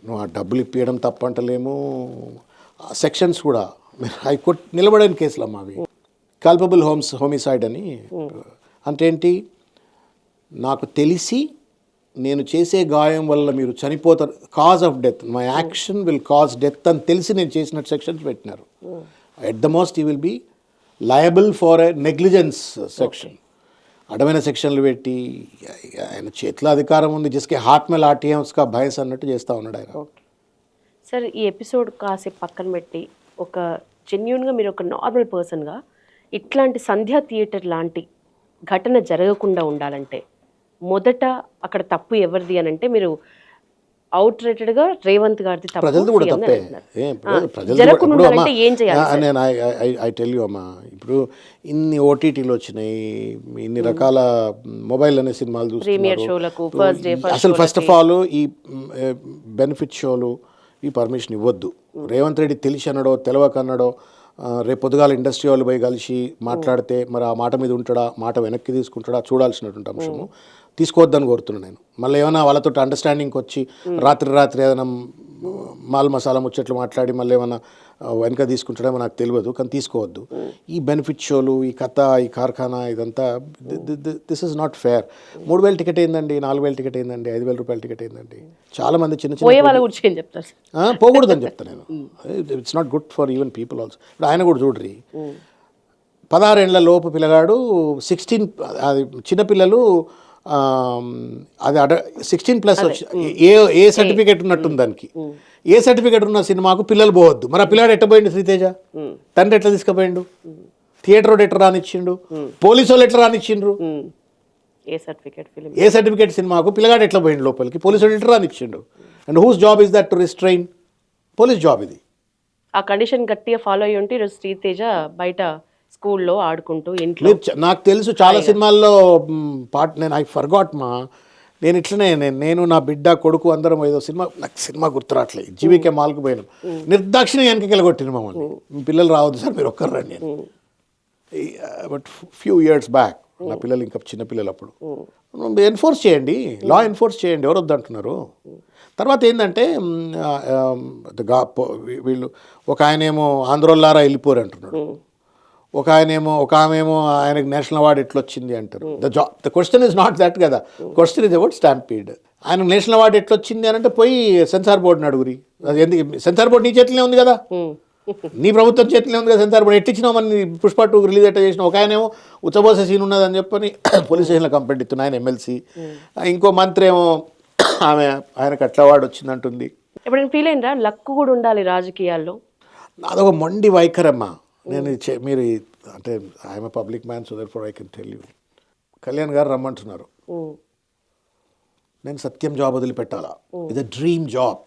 నువ్వు ఆ డబ్బులు ఇప్పించడం తప్పంటలేము. సెక్షన్స్ కూడా హైకోర్టు నిలబడని కేసులు అమ్మా అవి. కల్పబుల్ హోమిసైడ్ అని అంటే ఏంటి, నాకు తెలిసి నేను చేసే గాయం వల్ల మీరు చనిపోతారు, cause of death, my action will cause death అని తెలిసి నేను చేసినట్టు సెక్షన్స్ పెట్టినారు. At the most you will be liable for a negligence section. అడమైన సెక్షన్లు పెట్టి ఆయన చేతిలో అధికారం ఉంది, జిస్కే హాత్ మే లాఠీ హై ఉస్కా భైంస్ అన్నట్టు చేస్తూ ఉన్నాడు ఆయన. సార్ ఈ ఎపిసోడ్ కాసేపు పక్కన పెట్టి ఒక జెన్యున్గా మీరు ఒక నార్మల్ పర్సన్గా ఇట్లాంటి సంధ్యా థియేటర్ లాంటి ఘటన జరగకుండా ఉండాలంటే మొదట అక్కడ తప్పు ఎవరిది అని అంటే మీరు అవుట్ రేటెడ్గా రేవంత్ గారిది ప్రజలది కూడా తప్పే. జరగకుండా ఉండాలంటే ఏం చేయాలి? నేను ఐ టెల్ యూ అమ్మా, ఇప్పుడు ఇన్ని ఓటీటీలు వచ్చినాయి, ఇన్ని రకాల మొబైల్ అనే సినిమాలు చూస్తున్నారు. అసలు ఫస్ట్ ఆఫ్ ఆల్ ఈ బెనిఫిట్ షోలు ఈ పర్మిషన్ ఇవ్వద్దు. రేవంత్ రెడ్డి తెలిసి అన్నాడో తెలవక అన్నాడో, రేపు పొద్దుగాల ఇండస్ట్రీ వాళ్ళు పోయి కలిసి మాట్లాడితే మరి ఆ మాట మీద ఉంటాడా, మాట వెనక్కి తీసుకుంటాడా చూడాల్సినటువంటి అంశము. తీసుకోవద్దని కోరుతున్నాను నేను. మళ్ళీ ఏమైనా వాళ్ళతో అండర్స్టాండింగ్కి వచ్చి రాత్రి ఏదైనా మాల్ మసాలా ముచ్చట్లు మాట్లాడి మళ్ళీ ఏమైనా వెనక తీసుకుంటాడేమో నాకు తెలియదు, కానీ తీసుకోవద్దు. ఈ బెనిఫిట్ షోలు, ఈ కథ, ఈ కార్ఖానా, ఇదంతా this is not fair. 3,000 ticket అయిందండి, 4,000 టికెట్ అయిందండి, 5,000 రూపాయల టికెట్ అయిందండి. చాలా మంది చిన్న పోకూడదని చెప్తాను నేను. It's not good for even people also. ఇప్పుడు ఆయన కూడా చూడ్రి, 16 ఏళ్ల లోపు పిల్లగాడు 16, అది చిన్నపిల్లలు, అది 16+ వచ్చి ఏ సర్టిఫికేట్ ఉన్నట్టుంది దానికి. ఏ సర్టిఫికేట్ ఉన్న సినిమాకు పిల్లలు పోవద్దు. మరి ఆ పిల్లాడు ఎట్టపోయిండు శ్రీతేజ, తండ్రి ఎట్లా తీసుకుపోయిండు, థియేటర్ ఎట్లా రానిచ్చిండు, పోలీసు వాళ్ళు ఎట్లా రానిచ్చిండ్రు, ఏ సర్టిఫికేట్ సినిమాకు పిల్లగాడు ఎట్లా పోయిండు లోపలికి, పోలీసు వాళ్ళు ఎట్లా రానిచ్చిండు. And whose job is that to restrain? Police job ఇది. ఆ కండిషన్ గట్టిగా ఫాలో అయ్యి ఉంటే ఈరోజు శ్రీతేజ బయట స్కూల్లో ఆడుకుంటూ ఇంట్లో. నాకు తెలుసు చాలా సినిమాల్లో నేను ఐ ఫర్గాట్ మా, నేను ఇట్లనే నేను నా బిడ్డ కొడుకు అందరం ఏదో సినిమా, నాకు సినిమా గుర్తురాట్లేదు, జీవికే మాల్కు పోయినాం, నిర్దాక్షిణ్యం వెనకకి వెళ్ళగొట్టిన మమ్మల్ని, పిల్లలు రావద్దు సార్ మీరు ఒక్కరు రండి అని. బట్ ఫ్యూ ఇయర్స్ బ్యాక్, నా పిల్లలు ఇంకా చిన్నపిల్లలు అప్పుడు, ఎన్ఫోర్స్ చేయండి, లా ఎన్ఫోర్స్ చేయండి, ఎవరు వద్దంటున్నారు. తర్వాత ఏంటంటే వీళ్ళు ఒక ఆయనేమో ఆంధ్రోల్లారా వెళ్ళిపోరు అంటున్నాడు, ఒక ఆమెమో ఆయనకు నేషనల్ అవార్డు ఎట్లా వచ్చింది అంటారు. The question is not that కదా, క్వశ్చన్ ఇస్ అబౌట్ స్టాంపీడ్. ఆయనకు నేషనల్ అవార్డు ఎట్లా వచ్చింది అని అంటే పోయి సెన్సార్ బోర్డుని అడుగురి. అది ఎందుకు, సెన్సార్ బోర్డు నీ చేతిలో ఉంది కదా, నీ ప్రభుత్వం చేతిలో ఉంది కదా సెన్సార్ బోర్డు. ఎట్టిచ్చినావు మన పుష్ప 2 రిలీజ్ ఎట్లా చేసినావు. ఒక ఆయనేమో ఉచ్చబోసే సీన్ ఉన్నదని చెప్పని పోలీస్ స్టేషన్లో కంప్లైంట్ ఇస్తున్నా, ఆయన ఎమ్మెల్సీ. ఇంకో మంత్రి ఏమో ఆయనకు అట్లా అవార్డు వచ్చిందంటుంది. ఎప్పుడైనా ఫీల్ అయిందా లక్ కూడా ఉండాలి రాజకీయాల్లో? అదొక మొండి వైఖరమ్మా. నేను మీరు అంటే I'm a public man, so therefore I can tell you. Kalyan గారు రమ్మంటున్నారు, నేను సత్యం జాబ్ వదిలిపెట్టాలా, ఇది డ్రీమ్ జాబ్,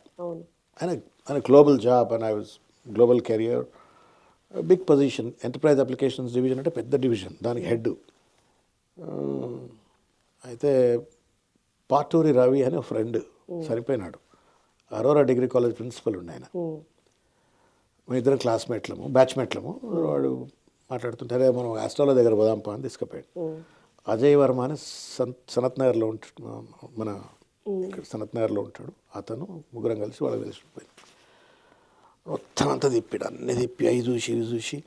ఆయన global job, and I was global career, big position, enterprise applications division అంటే పెద్ద డివిజన్, దానికి హెడ్. అయితే పాటూరి రవి అని ఒక ఫ్రెండ్ చనిపోయినాడు, అరోరా డిగ్రీ కాలేజ్ ప్రిన్సిపల్ ఉండే ఆయన. మేము ఇద్దరం క్లాస్మేట్లము, బ్యాచ్మేట్లము. వాడు మాట్లాడుతుంటారే మనం ఆస్ట్రాలో దగ్గర పోదాంపా అని తీసుకుపోయాడు. అజయ్ వర్మ అని సనత్ నగర్లో ఉంటాడు, మన ఇక్కడ సనత్ నగర్లో ఉంటాడు అతను. ముగ్గురం కలిసి వాళ్ళకి తెలిసిపోయింది. మొత్తం అంతా తిప్పాడు, అన్నీ తిప్పి అవి చూసి ఇవి చూసి,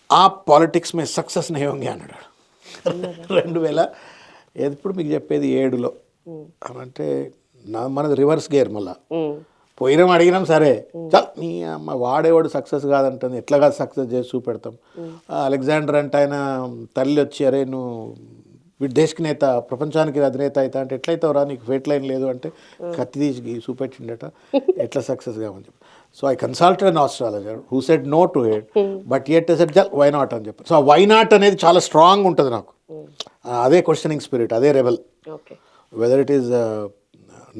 ఆ పాలిటిక్స్ మే సక్సెస్ నహీ హోంగే అన్నాడు. 2000 ఎప్పుడు మీకు చెప్పేది 7లో అంటే మనది రివర్స్ గేర్. మళ్ళా పోయినాం అడిగినాం, సరే చల్ నీ అమ్మ వాడేవాడు సక్సెస్ కాదంటుంది, ఎట్లా కాదు సక్సెస్ చేసి చూపెడతాం. అలెగ్జాండర్ అంటే ఆయన తల్లి వచ్చి, అరే నువ్వు వీడి దేశకి నేత, ప్రపంచానికి అధినేత అవుతా అంటే ఎట్లయితావురా, నీకు ఫేట్ లైన్ లేదు అంటే కత్తి తీసి చూపెట్టిండట, ఎట్లా సక్సెస్ కావని చెప్పి. So I consulted an astrologer who said no to it, but yet said జల్ వై నాట్ అని చెప్పి. సో ఆ వై నాట్ అనేది చాలా స్ట్రాంగ్ ఉంటుంది నాకు. అదే క్వశ్చనింగ్ స్పిరిట్, అదే రెబెల్. వెదర్ ఇట్ ఈస్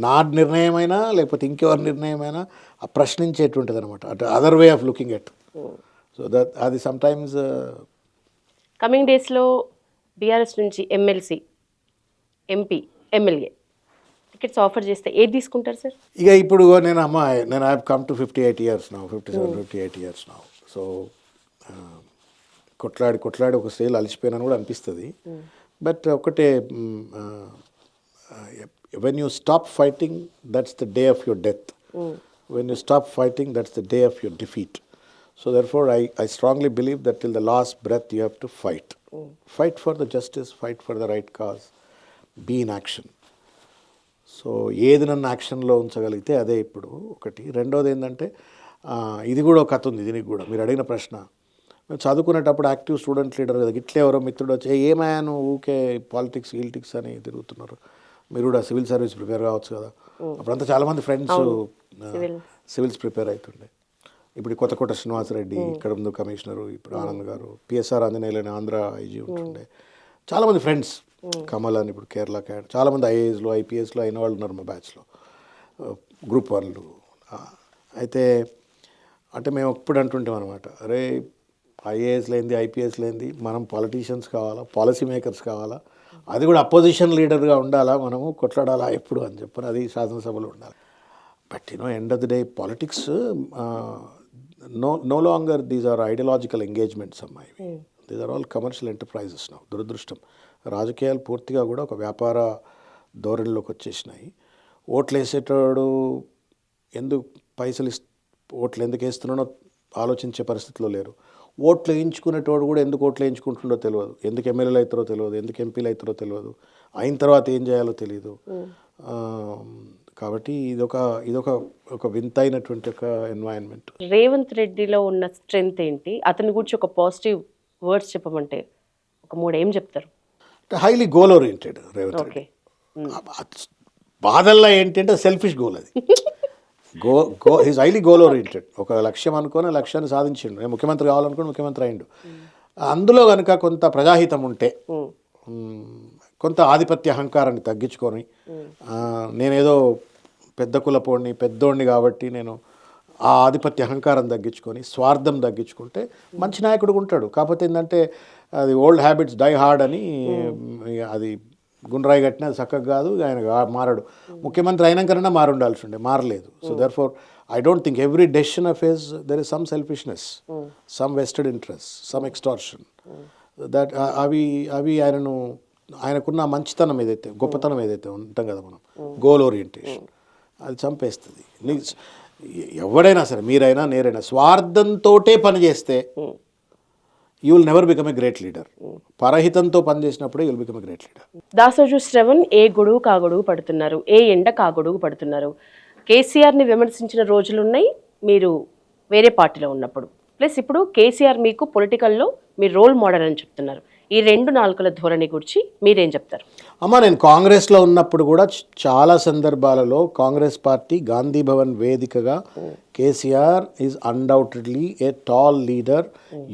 నా నిర్ణయమైనా లేకపోతే ఇంకెవరి నిర్ణయమైనా ఆ ప్రశ్నించేటువంటిది అనమాట, at other way of looking at. So that అది సమ్టైమ్స్. కమింగ్ డేస్లో బీఆర్ఎస్ నుంచి MLC, MP, MLA tickets offer చేస్తే ఏది తీసుకుంటారు సార్? ఇక ఇప్పుడు నేను I have come to 58 years now, 57-58 years now. So కొట్లాడి ఒక స్టేజ్ అలసిపోయినాను కూడా అనిపిస్తుంది. బట్ ఒకటే, when you stop fighting, that's the day of your death. When you stop fighting, that's the day of your defeat. So therefore, I strongly believe that till the last breath you have to fight. Fight for the justice, fight for the right cause, be in action. So ఏది నన్ను యాక్షన్లో ఉంచగలిగితే అదే ఇప్పుడు ఒకటి. రెండోది ఏంటంటే ఇది కూడా ఒక కథ ఉంది దీనికి కూడా. మీరు అడిగిన ప్రశ్న, మేము చదువుకునేటప్పుడు యాక్టివ్ స్టూడెంట్ లీడర్ కదా, ఇట్లే ఎవరో మిత్రుడు వచ్చి ఏమాను ఊకే పాలిటిక్స్ గిల్టిక్స్ అని తిరుగుతున్నారు, మీరు కూడా సివిల్ సర్వీస్ ప్రిపేర్ కావచ్చు కదా. అప్పుడంతా చాలామంది ఫ్రెండ్స్ సివిల్స్ ప్రిపేర్ అవుతుండే. ఇప్పుడు కొత్తకోట శ్రీనివాసరెడ్డి ఇక్కడ ముందు కమిషనరు, ఇప్పుడు ఆనంద్ గారు, పిఎస్ఆర్ ఆంజనేయులని ఆంధ్ర ఐజీ ఉంటుండే, చాలామంది ఫ్రెండ్స్, కమల్ అని ఇప్పుడు కేరళ క్యాడ్, చాలామంది ఐఏఎస్లో ఐపీఎస్లో అయిన వాళ్ళు ఉన్నారు మా బ్యాచ్లో, గ్రూప్ వన్లు. అయితే అంటే మేము ఎప్పుడు అంటుంటాం అనమాట, అరే ఐఏఎస్ లేనిది ఐపీఎస్ లేనిది మనం పాలిటీషియన్స్ కావాలా, పాలసీ మేకర్స్ కావాలా, అది కూడా అపోజిషన్ లీడర్గా ఉండాలా, మనము కొట్లాడాలా ఎప్పుడు అని చెప్పని, అది శాసనసభలో ఉండాలి. But end of the day politics no longer these are ideological engagements అమ్మాయి, these are all commercial enterprises now. దురదృష్టం, రాజకీయాలు పూర్తిగా కూడా ఒక వ్యాపార ధోరణిలోకి వచ్చేసినాయి. ఓట్లు వేసేటోడు ఎందుకు పైసలు ఓట్లు ఎందుకు వేస్తున్నాడో ఆలోచించే పరిస్థితిలో లేరు. ఓట్లు వేయించుకునేటోడు కూడా ఎందుకు ఓట్లు వేయించుకుంటుండో తెలియదు, ఎందుకు ఎమ్మెల్యేలు అవుతారో తెలియదు, ఎందుకు ఎంపీలు అవుతారో తెలియదు, అయిన తర్వాత ఏం చేయాలో తెలియదు. కాబట్టి ఇదొక వింతైనటువంటి ఒక ఎన్వైరన్మెంట్. రేవంత్ రెడ్డిలో ఉన్న స్ట్రెంగ్త్ ఏంటి, అతని గురించి ఒక పాజిటివ్ వర్డ్స్ చెప్పమంటే ఒక 3 ఏం చెప్తారు? Highly goal oriented Revanth Reddy. బాధల్లో ఏంటంటే సెల్ఫిష్ గోల్ అది. Is highly goal oriented. ఒక లక్ష్యం అనుకొని లక్ష్యాన్ని సాధించిండు. నేను ముఖ్యమంత్రి కావాలనుకుని ముఖ్యమంత్రి అయిండు. అందులో కనుక కొంత ప్రజాహితం ఉంటే, కొంత ఆధిపత్య అహంకారాన్ని తగ్గించుకొని, నేనేదో పెద్ద కులపోడిని పెద్దోడిని కాబట్టి నేను ఆ ఆధిపత్య అహంకారం తగ్గించుకొని స్వార్థం తగ్గించుకుంటే మంచి నాయకుడు ఉంటాడు. కాకపోతే ఏంటంటే అది ఓల్డ్ హ్యాబిట్స్ డై హార్డ్ అని, అది గుండ్రాయి కట్టిన అది చక్కగా కాదు, ఆయన మారడు. ముఖ్యమంత్రి అయినాకన్నా మారి ఉండాల్సి ఉండే, మారలేదు. So therefore I don't think every decision of his there is some selfishness, some vested interest, some extortion. That అవి ఆయనకున్న మంచితనం ఏదైతే, గొప్పతనం ఏదైతే ఉంటాం కదా మనం, గోల్ ఓరియంటేషన్, అది చంపేస్తుంది. ఎవడైనా సరే, మీరైనా నేరైనా స్వార్థంతో పనిచేస్తే you will never become a great leader. పరహితంతో పనిచేసినప్పుడే you will become a great leader. Dasoju Sravan ఏ గొడుగు కాగొడుగు పడుతున్నారు, ఏ ఎండ కాగొడుగు పడుతున్నారు. కేసీఆర్ని విమర్శించిన రోజులున్నాయి మీరు వేరే పార్టీలో ఉన్నప్పుడు, ప్లస్ ఇప్పుడు కేసీఆర్ మీకు పొలిటికల్లో మీ రోల్ మోడల్ అని చెప్తున్నారు. ఈ 2 నాలుకల ధోరణి గురించి మీరేం చెప్తారు? అమ్మ, నేను కాంగ్రెస్లో ఉన్నప్పుడు కూడా చాలా సందర్భాలలో కాంగ్రెస్ పార్టీ గాంధీ భవన్ వేదికగా KCR is undoubtedly A tall leader,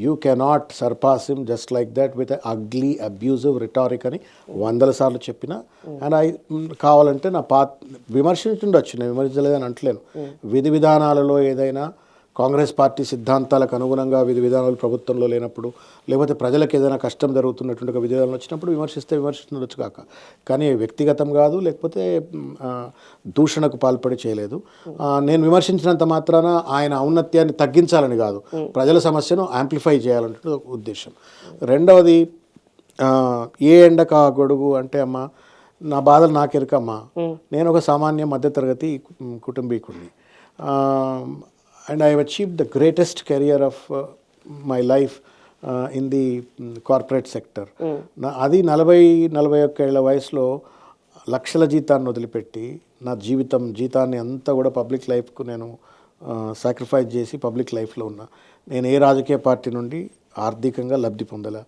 you cannot surpass him just like that with ugly abusive rhetoric అని 100 సార్లు చెప్పిన. అండ్ కావాలంటే నా విమర్శించుండొచ్చు, నేను విమర్శించలేదని అంటలేను. విధి విధానాలలో ఏదైనా కాంగ్రెస్ పార్టీ సిద్ధాంతాలకు అనుగుణంగా విధి విధానాలు ప్రభుత్వంలో లేనప్పుడు, లేకపోతే ప్రజలకు ఏదైనా కష్టం జరుగుతున్నటువంటి ఒక విధి విధానాలు వచ్చినప్పుడు విమర్శించవచ్చు కాక, కానీ వ్యక్తిగతం కాదు, లేకపోతే దూషణకు పాల్పడి చేయలేదు. నేను విమర్శించినంత మాత్రాన ఆయన ఔన్నత్యాన్ని తగ్గించాలని కాదు, ప్రజల సమస్యను యాంప్లిఫై చేయాలంటే ఉద్దేశం. రెండవది, ఏ ఎండక గొడుగు అంటే, అమ్మ నా బాధలు నాకెరకమ్మా, నేను ఒక సామాన్య మధ్యతరగతి కుటుంబీకుడిని. And I have achieved the greatest career of my life in the corporate sector. అది 40-41 ఏళ్ల వయసులో లక్షల జీతాన్ని వదిలిపెట్టి నా జీతాన్ని అంతా కూడా పబ్లిక్ లైఫ్కు నేను సాక్రిఫైస్ చేసి పబ్లిక్ లైఫ్లో ఉన్నా. నేను ఏ రాజకీయ పార్టీ నుండి ఆర్థికంగా లబ్ధి పొందలా,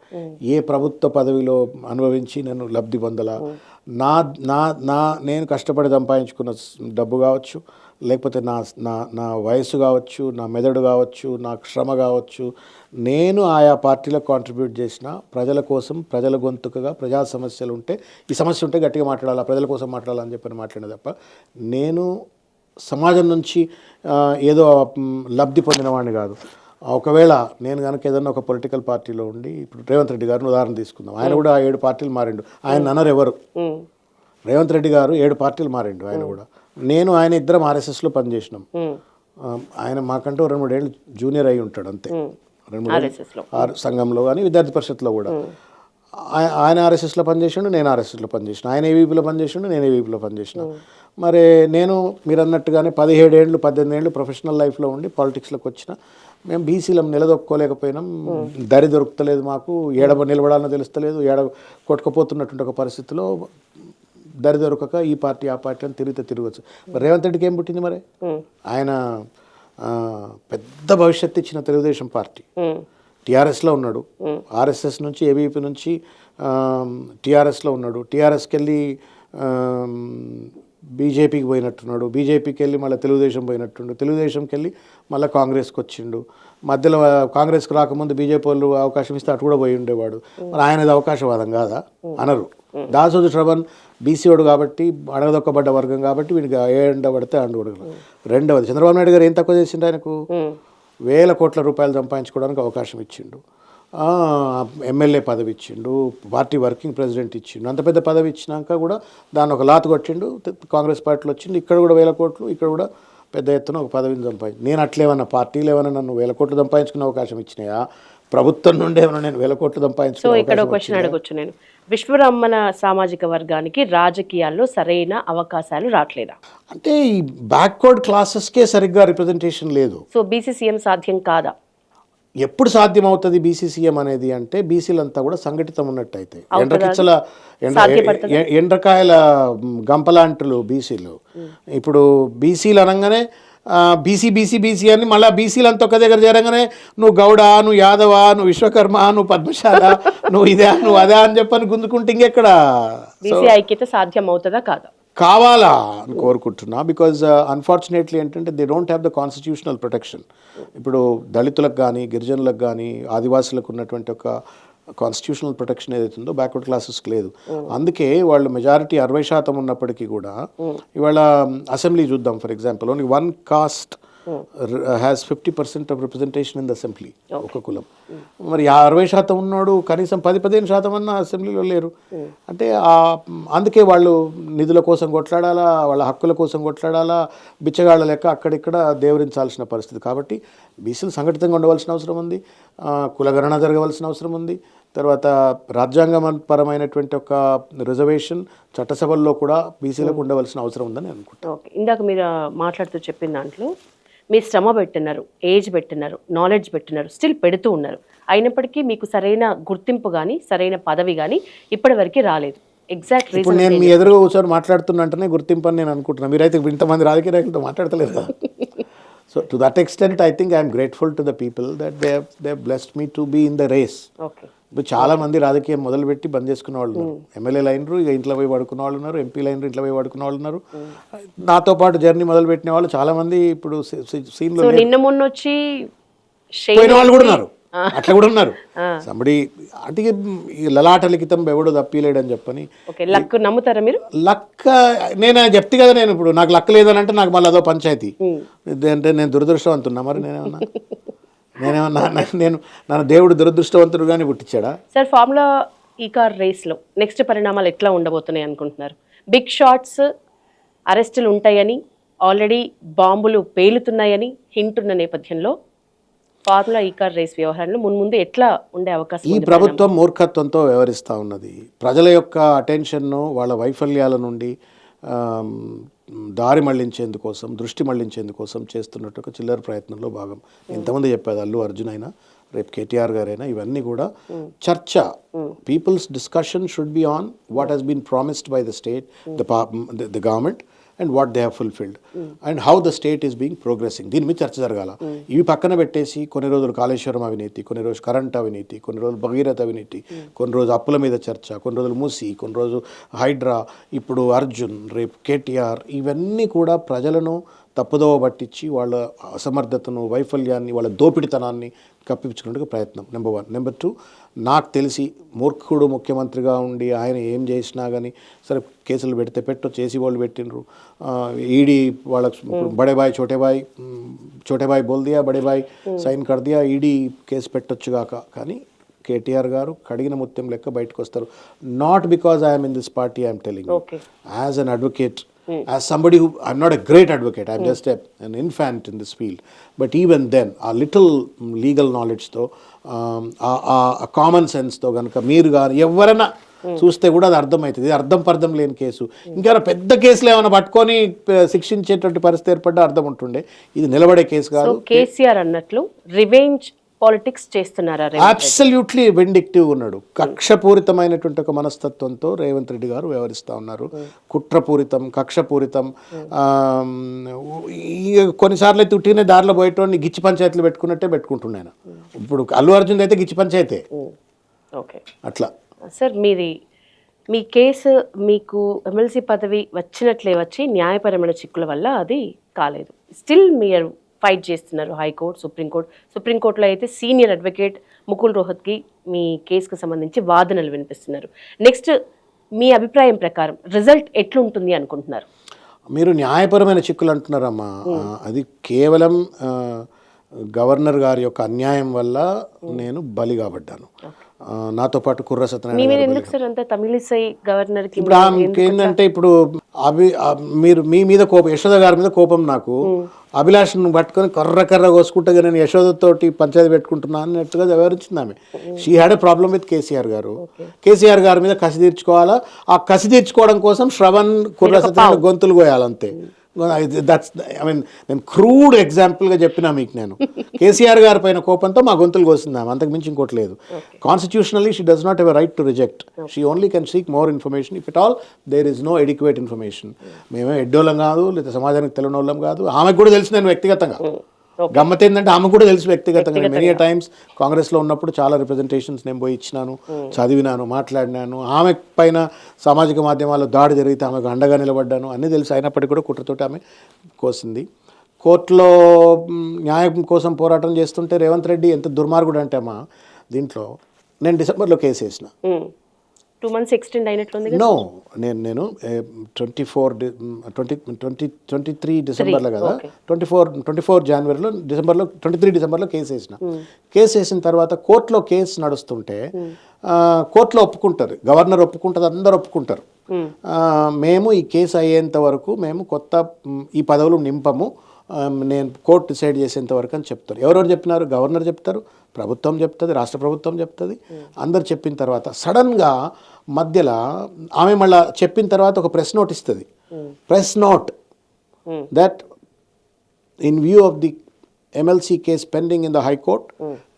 ఏ ప్రభుత్వ పదవిలో అనుభవించి నేను లబ్ధి పొందలా. నేను కష్టపడి సంపాదించుకున్న డబ్బు కావచ్చు, లేకపోతే నా వయసు కావచ్చు, నా మెదడు కావచ్చు, నా శ్రమ కావచ్చు, నేను ఆయా పార్టీలకు కాంట్రిబ్యూట్ చేసిన ప్రజల కోసం, ప్రజల గొంతుకగా, ప్రజా సమస్యలు ఉంటే ఈ సమస్య ఉంటే గట్టిగా మాట్లాడాలా, ప్రజల కోసం మాట్లాడాలని చెప్పని మాట్లాడే తప్ప నేను సమాజం నుంచి ఏదో లబ్ధి పొందినవాడిని కాదు. ఒకవేళ నేను కనుక ఏదన్నా ఒక పొలిటికల్ పార్టీలో ఉండి, ఇప్పుడు రేవంత్ రెడ్డి గారిని ఉదాహరణ తీసుకుందాం, ఆయన కూడా 7 పార్టీలు మారిండు. ఆయన అనరు ఎవరు, రేవంత్ రెడ్డి గారు 7 పార్టీలు మారిండు. ఆయన కూడా, నేను ఆయన ఇద్దరం ఆర్ఎస్ఎస్లో పనిచేసినాం. ఆయన మాకంటూ 2-3 ఏళ్ళు జూనియర్ అయి ఉంటాడు అంతే, 2-3 సంఘంలో కానీ విద్యార్థి పరిషత్లో కూడా. ఆయన ఆర్ఎస్ఎస్లో పనిచేసిండు, నేను ఆర్ఎస్ఎస్లో పనిచేసిన. ఆయన ఏవీపీలో పనిచేసిండు, నేను ఏవీపీలో పనిచేసిన. మరి నేను మీరు అన్నట్టుగానే 17 ఏళ్ళు 18 ఏళ్ళు ప్రొఫెషనల్ లైఫ్లో ఉండి పాలిటిక్స్లోకి వచ్చిన. మేము బీసీలం నిలదొక్కోలేకపోయినాం, దరి దొరుకుతలేదు మాకు, ఏడ నిలబడాలనో తెలుస్తలేదు, ఏడ కొట్టుకుపోతున్నటువంటి ఒక పరిస్థితిలో దరి దొరకక ఈ పార్టీ ఆ పార్టీ అని తిరగచ్చు. మరి రేవంత్ రెడ్డికి ఏం పుట్టింది మరి? ఆయన పెద్ద భవిష్యత్తు ఇచ్చిన తెలుగుదేశం పార్టీ టీఆర్ఎస్లో ఉన్నాడు, ఆర్ఎస్ఎస్ నుంచి ఏబీపీ నుంచి టీఆర్ఎస్లో ఉన్నాడు, టీఆర్ఎస్కి వెళ్ళి బీజేపీకి పోయినట్టున్నాడు, బీజేపీకి వెళ్ళి మళ్ళీ తెలుగుదేశం పోయినట్టుండు, తెలుగుదేశంకి వెళ్ళి మళ్ళీ కాంగ్రెస్కి వచ్చిండు, మధ్యలో కాంగ్రెస్కి రాకముందు బీజేపీ వాళ్ళు అవకాశం ఇస్తే అటు కూడా పోయి ఉండేవాడు. మరి ఆయనది అవకాశవాదం కాదా అనరు. దాసోజు శ్రవణ్ బీసీఓడు కాబట్టి, అడగదొక్కబడ్డ వర్గం కాబట్టి వీడికి ఎండబడితే అండబడగలరు. రెండవది, చంద్రబాబు నాయుడు గారు ఏం తక్కువ చేసిండు? ఆయనకు 1,000 కోట్ల రూపాయలు సంపాదించుకోవడానికి అవకాశం ఇచ్చిండు, ఎమ్మెల్యే పదవి ఇచ్చిండు, పార్టీ వర్కింగ్ ప్రెసిడెంట్ ఇచ్చిండు. అంత పెద్ద పదవి ఇచ్చినాక కూడా దాన్ని ఒక లాతు కొట్టిండు, కాంగ్రెస్ పార్టీలో వచ్చిండు. ఇక్కడ కూడా 1,000 కోట్లు, ఇక్కడ కూడా పెద్ద ఎత్తున ఒక పదవిని సంపాదించి, నేను అట్లేమన్నా పార్టీలు ఏమన్నా నన్ను 1,000 కోట్లు సంపాదించుకునే అవకాశం ఇచ్చినాయా? ప్రభుత్వం నుండి ఏమన్నా నేను 1,000 కోట్లు సంపాదించుకునే? సో ఇక్కడ క్వశ్చన్ అడగొచ్చు నేను, విశ్వబ్రాహ్మణ సామాజిక వర్గానికి రాజకీయాల్లో సరైన అవకాశాలు రావట్లేదా? అంటే ఈ బ్యాక్వర్డ్ క్లాసెస్కే సరిగ్గా రిప్రజెంటేషన్ లేదు. సో బీసీసీఎం సాధ్యం కాదా? ఎప్పుడు సాధ్యం అవుతుంది బీసీసీఎం అనేది అంటే బీసీలంతా కూడా సంఘటితం ఉన్నట్టయితే. ఎండ్రకిచ్చల ఎండ్రకాయల గంపలాంటులు బీసీలు. ఇప్పుడు బీసీలు అనగానే బీసీ బీసీ బీసీ అని మళ్ళీ బీసీలంతా ఒక దగ్గర చేరగానే నువ్వు గౌడ, నువ్వు యాదవ, నువ్వు విశ్వకర్మ, నువ్వు పద్మశాల, నువ్వు ఇదే, నువ్వు అదే అని చెప్పని గుంజుకుంటే ఇంకెక్కడ బీసీ ఐక్యత సాధ్యం అవుతుందా కాదా? కావాలా అని కోరుకుంటున్నా. బికాజ్ అన్ఫార్చునేట్లీ ఏంటంటే they don't have the constitutional protection. ఇప్పుడు దళితులకు కానీ, గిరిజనులకు కానీ, ఆదివాసులకు ఉన్నటువంటి ఒక కాన్స్టిట్యూషనల్ ప్రొటెక్షన్ ఏదైతుందో బ్యాక్వర్డ్ క్లాసెస్కి లేదు. అందుకే వాళ్ళు మెజారిటీ 60% ఉన్నప్పటికీ కూడా ఇవాళ అసెంబ్లీ చూద్దాం, for example only 1 caste has 50% of representation in the assembly, ఒక కులం. మరి 60% ఉన్నాడు, కనీసం 10-15% అన్న అసెంబ్లీలో లేరు. అంటే అందుకే వాళ్ళు నిధుల కోసం కొట్లాడాలా, వాళ్ళ హక్కుల కోసం కొట్లాడాలా, బిచ్చగాళ్ళ లెక్క అక్కడిక్కడ దేవరించాల్సిన పరిస్థితి. కాబట్టి బీసీలు సంఘటితంగా ఉండవలసిన అవసరం ఉంది, కులగణన జరగవలసిన అవసరం ఉంది. తర్వాత రాజ్యాంగపరమైనటువంటి ఒక రిజర్వేషన్ చట్టసభల్లో కూడా బీసీలకు ఉండవలసిన అవసరం ఉందని అనుకుంటాను. ఓకే, ఇందాక మీరు మాట్లాడుతూ చెప్పిన దాంట్లో మీరు శ్రమ పెట్టున్నారు, ఏజ్ పెట్టున్నారు, నాలెడ్జ్ పెట్టున్నారు, స్టిల్ పెడుతూ ఉన్నారు. అయినప్పటికీ మీకు సరైన గుర్తింపు కానీ సరైన పదవి కానీ ఇప్పటివరకు రాలేదు. ఎగ్జాక్ట్ ఇప్పుడు నేను మీ ఎదురుగా కూర్చొని మాట్లాడుతున్నట్టునే గుర్తింపు అని నేను అనుకుంటున్నాను. మీరైతే ఇంతమంది రాజకీయ నాయకులతో మాట్లాడతలేరు కదా. So to that extent, I think I am grateful to the people that they have blessed me to be in the race. Okay. ఇప్పుడు చాలా మంది రాజకీయం మొదలుపెట్టి బంద్ చేసుకున్న వాళ్ళు ఉన్నారు, ఎమ్మెల్యేలు అయినరు, ఇక ఇంట్లో పోయి పడుకున్న వాళ్ళు ఉన్నారు, ఎంపీలు అయినరు, ఇంట్లో పోయి పడుకున్న వాళ్ళు ఉన్నారు. నాతో పాటు జర్నీ మొదలుపెట్టిన వాళ్ళు చాలా మంది ఇప్పుడు సీన్లో నిన్న మొన్న వచ్చి పోయిన వాళ్ళు కూడా ఉన్నారు, అట్లా కూడా ఉన్నారు. సంబడి అంటే లలాట లిఖితం ఎవడు తప్పిలేడని చెప్పని. లక్ నమ్ముతారా మీరు? లక్క నేను చెప్తే కదా, నేను ఇప్పుడు నాకు లక్క లేదని అంటే నాకు మళ్ళీ అదో పంచాయతీ అంటే నేను దురదృష్టవంతున్నా. మరి నేనేమన్నా నన్ను దేవుడు దురదృష్టవంతుడుగానే పుట్టించాడా? సార్, ఫార్ములా ఈ కార్ రేస్లో నెక్స్ట్ పరిణామాలు ఎట్లా ఉండబోతున్నాయి అనుకుంటున్నారు? బిగ్ షాట్స్ అరెస్టులు ఉంటాయని, ఆల్రెడీ బాంబులు పేలుతున్నాయని హింట్ ఉన్న నేపథ్యంలో ఫార్ములా ఈ కార్ రేస్ వ్యవహారంలో మున్ముందు ఎట్లా ఉండే అవకాశం? ఈ ప్రభుత్వం మూర్ఖత్వంతో వ్యవహరిస్తూ ఉన్నది. ప్రజల యొక్క అటెన్షన్ను వాళ్ళ వైఫల్యాల నుండి దారి మళ్లించేందుకోసం, దృష్టి మళ్లించేందుకోసం చేస్తున్నట్టు ఒక చిల్లర ప్రయత్నంలో భాగం. ఇంతమంది చెప్పేది, అల్లు అర్జున్ అయినా, రేపు కేటీఆర్ గారైనా, ఇవన్నీ కూడా చర్చ. People's discussion should be on what he's been promised by the state, the government, and what they have fulfilled and how the state is being progressing. దీని మీద చర్చ జరగాల. ఇవి పక్కన పెట్టేసి కొన్ని రోజులు కాళేశ్వరం అవినీతి, కొన్ని రోజులు కరెంట్ అవినీతి, కొన్ని రోజులు భగీరథ అవినీతి, కొన్ని రోజులు అప్పుల మీద చర్చ, కొన్ని రోజులు మూసి, కొన్ని రోజులు హైడ్రా, ఇప్పుడు అర్జున్, రేపు కేటీఆర్, ఇవన్నీ కూడా ప్రజలను తప్పుదోవ పట్టించి వాళ్ళ అసమర్థతను, వైఫల్యాన్ని, వాళ్ళ దోపిడితనాన్ని కప్పించుకునేందుకు ప్రయత్నం. నెంబర్ 1. నెంబర్ 2, నాకు తెలిసి మూర్ఖుడు ముఖ్యమంత్రిగా ఉండి ఆయన ఏం చేసినా కానీ సరే కేసులు పెడితే చేసి వాళ్ళు పెట్టినరు. ఈడీ వాళ్ళకి బడే బాయ్ చోటే బాయ్ బోల్ దియా, బడే బాయ్ సైన్ కర్ దియా, ఈడీ కేసు పెట్టొచ్చుగాక. కానీ కేటీఆర్ గారు కడిగిన ముత్యం లెక్క బయటకు వస్తారు. Not because I'm in this party, I'm telling as an advocate, as somebody who, I'm not a great advocate, I'm just an infant in this field, but even then a little legal knowledge తో, a common sense తో గనుక మీరు గాని ఎవరైనా చూస్తే కూడా అది అర్థమవుతుంది. ఇది అర్థం పర్థం లేని కేసు. ఇంకేమైనా పెద్ద కేసులు ఏమైనా పట్టుకొని శిక్షించేటువంటి పరిస్థితి ఏర్పడ్డా అర్థం ఉంటుండే. ఇది నిలబడే కేసు కాదు. కేసీఆర్ అన్నట్లు రివెంజ్ పాలిటిక్స్ చేస్తున్నారా? అబ్సల్యూట్లీ వెండిక్టివ్ ఉన్నాడు. కక్షపూరితమైనటువంటి ఒక మనస్తత్వంతో రేవంత్ రెడ్డి గారు వ్యవహరిస్తూ ఉన్నారు. కుట్రపూరితం, కక్షపూరితం. కొన్నిసార్లు అయితే ఉట్టినే దారిలో పోయేటోని గిచ్చి పంచాయతీలు పెట్టుకున్నట్టే పెట్టుకుంటున్నాను. ఇప్పుడు అల్లు అర్జున్ అయితే గిచ్చి పంచాయతే. ఓకే, అట్లా సార్ మీ కేసు మీకు ఎమ్మెల్సీ పదవి వచ్చినట్లే వచ్చి న్యాయపరమైన చిక్కుల వల్ల అది కాలేదు. స్టిల్ మీరు ఫైట్ చేస్తున్నారు హైకోర్టు, సుప్రీంకోర్టులో అయితే సీనియర్ అడ్వకేట్ ముకుల్ రోహత్కి మీ కేసుకు సంబంధించి వాదనలు వినిపిస్తున్నారు. నెక్స్ట్ మీ అభిప్రాయం ప్రకారం రిజల్ట్ ఎట్లుంటుంది అనుకుంటున్నారు? మీరు న్యాయపరమైన చిక్కులు అంటున్నారమ్మా. అది కేవలం గవర్నర్ గారి యొక్క అన్యాయం వల్ల నేను బలి కాబడ్డాను. నాతో పాటు కుర్ర సత్యనారాయణ ఎందుకు సార్ అంత తమిళిసై గవర్నర్కి? ఇప్పుడు ఏంటంటే ఇప్పుడు మీరు మీ మీద కోపం, యశోద గారి మీద కోపం నాకు. అభిలాష్ను పట్టుకొని కర్ర కోసుకుంటే నేను యశోదతోటి పంచాయతీ పెట్టుకుంటున్నా అన్నట్టుగా వ్యవహరించింది ఆమె. She had a problem with KCR గారు. కేసీఆర్ గారి మీద కసి తీర్చుకోవాలా, ఆ కసి తీర్చుకోవడం కోసం శ్రవణ్ కుర్ర సత్యనారాయణ గొంతులు కోయాలంతే. దట్స్ నేను క్రూడ్ ఎగ్జాంపుల్గా చెప్పినా మీకు. నేను కేసీఆర్ గారి పైన కోపంతో మా గొంతులు కోసిందాము, అంతకు మించి ఇంకోటి లేదు. Constitutionally she does not have a right to reject. She only can seek more information if it all there is no adequate information. మేమే ఎడ్డోళ్ళం కాదు, లేదా సమాజానికి తెలియని వాళ్ళం కాదు. ఆమెకు కూడా తెలుసు నేను వ్యక్తిగతంగా. గమ్మత్ ఏంటంటే ఆమె కూడా తెలుసు వ్యక్తిగతంగా. మెనీ టైమ్స్ కాంగ్రెస్లో ఉన్నప్పుడు చాలా రిప్రజెంటేషన్స్ నేను పోయి ఇచ్చినాను, చదివినాను, మాట్లాడినాను. ఆమె పైన సామాజిక మాధ్యమాల్లో దాడి జరిగితే ఆమెకు అండగా నిలబడ్డాను, అన్నీ తెలుసు. అయినప్పటికీ కూడా కుట్రతోటి ఆమె కోసింది. కోర్టులో న్యాయం కోసం పోరాటం చేస్తుంటే రేవంత్ రెడ్డి ఎంత దుర్మార్గుడు అంటే అమ్మా, దీంట్లో నేను డిసెంబర్లో కేసు వేసిన. 2 months ఎక్స్టెండ్ అయినట్లుంది. నో, నేను 23 డిసెంబర్లో కదా, 24 జనవరిలో, డిసెంబర్లో 23 డిసెంబర్లో కేసు వేసిన. కేసు వేసిన తర్వాత కోర్టులో కేసు నడుస్తుంటే కోర్టులో ఒప్పుకుంటారు, గవర్నర్ ఒప్పుకుంటారు, అందరు ఒప్పుకుంటారు. మేము ఈ కేసు అయ్యేంత వరకు మేము కొత్త ఈ పదవులు నింపము, నేను కోర్టు డిసైడ్ చేసేంత వరకు అని చెప్తారు. ఎవరెవరు చెప్పినారు? గవర్నర్ చెప్తారు, ప్రభుత్వం చెప్తుంది, రాష్ట్ర ప్రభుత్వం చెప్తుంది, అందరు చెప్పిన తర్వాత సడన్గా మధ్యలో ఆమె మళ్ళీ చెప్పిన తర్వాత ఒక ప్రెస్ నోట్ ఇస్తుంది. Press note that in view of the MLC case pending in the High Court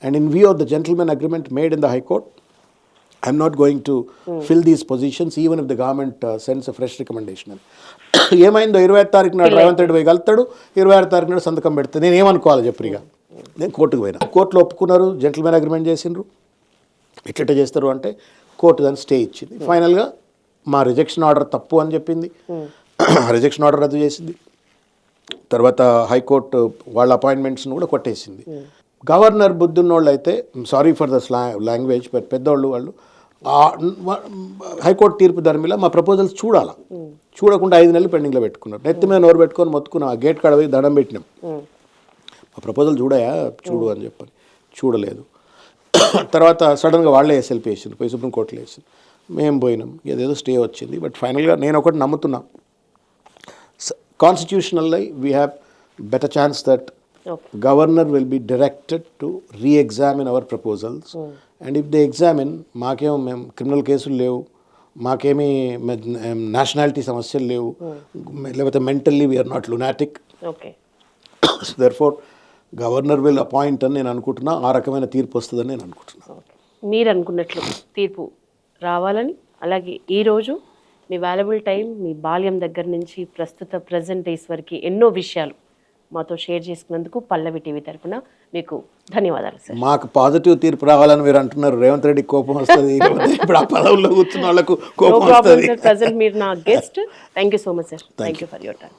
and in view of the gentleman agreement made in the High Court, I am not going to fill these positions even if the government sends a fresh recommendation. ఏమైందో 25వ తారీఖు నాడు రేవంత్ రెడ్డి పోయి కలుతాడు, 26వ తారీఖు నాడు సంతకం పెడతాడు. నేను ఏమనుకోవాలి చెప్పిగా? నేను కోర్టుకు పోయినా, కోర్టులో ఒప్పుకున్నారు, జెంటిల్మెన్ అగ్రిమెంట్ చేసిండ్రు. ఎట్లెట్ట చేస్తారు అంటే కోర్టు దాన్ని స్టే ఇచ్చింది. ఫైనల్గా మా రిజెక్షన్ ఆర్డర్ తప్పు అని చెప్పింది, రిజెక్షన్ ఆర్డర్ రద్దు చేసింది. తర్వాత హైకోర్టు వాళ్ళ అపాయింట్మెంట్స్ని కూడా కొట్టేసింది. గవర్నర్ బుద్ధున్నోళ్ళు అయితే, సారీ ఫర్ ద లాంగ్వేజ్, పెద్దోళ్ళు వాళ్ళు హైకోర్టు తీర్పు ధర్మిలా మా ప్రపోజల్స్ చూడకుండా 5 నెలలు పెండింగ్లో పెట్టుకున్నారు. నెత్తి మీద నోరు పెట్టుకొని మొత్తుకున్నాం, ఆ గేట్ కాడ పోయి దండం పెట్టినాం, మా ప్రపోజల్ చూడు అని చెప్పని. చూడలేదు. తర్వాత సడన్గా వాళ్ళే ఎస్ఎల్పి వేసింది, పోయి సుప్రీంకోర్టులో వేసింది. మేము పోయినాం, ఏదేదో స్టే వచ్చింది. బట్ ఫైనల్గా నేను ఒకటి నమ్ముతున్నా, constitutionally we have better chance that governor will be directed to re-examine our proposals and if they examine, మేము క్రిమినల్ కేసులు లేవు, మాకేమీ నేషనాలిటీ సమస్యలు లేవు, లేకపోతే mentally we are not lunatic, therefore governor will appoint అని నేను అనుకుంటున్నా. ఆ రకమైన తీర్పు వస్తుందని నేను అనుకుంటున్నాను. మీరు అనుకున్నట్లు తీర్పు రావాలని, అలాగే ఈరోజు మీ వాల్యుబుల్ టైం, మీ బాల్యం దగ్గర నుంచి ప్రజెంట్ డేస్ వరకు ఎన్నో విషయాలు మాతో షేర్ చేసుకున్నందుకు పల్లవి టీవీ తరఫున మీకు ధన్యవాదాలు సార్. మాకు పాజిటివ్ తీర్పు రావాలని మీరు అంటున్నారు, రేవంత్ రెడ్డి కోపం వస్తుంది, ఇప్పుడు ఆ పదవుల్లో కూర్చున్న వాళ్ళకు కోపం వస్తుంది. ప్రజెంట్ మీరు నా guest. Thank you so much sir. Thank you for your time.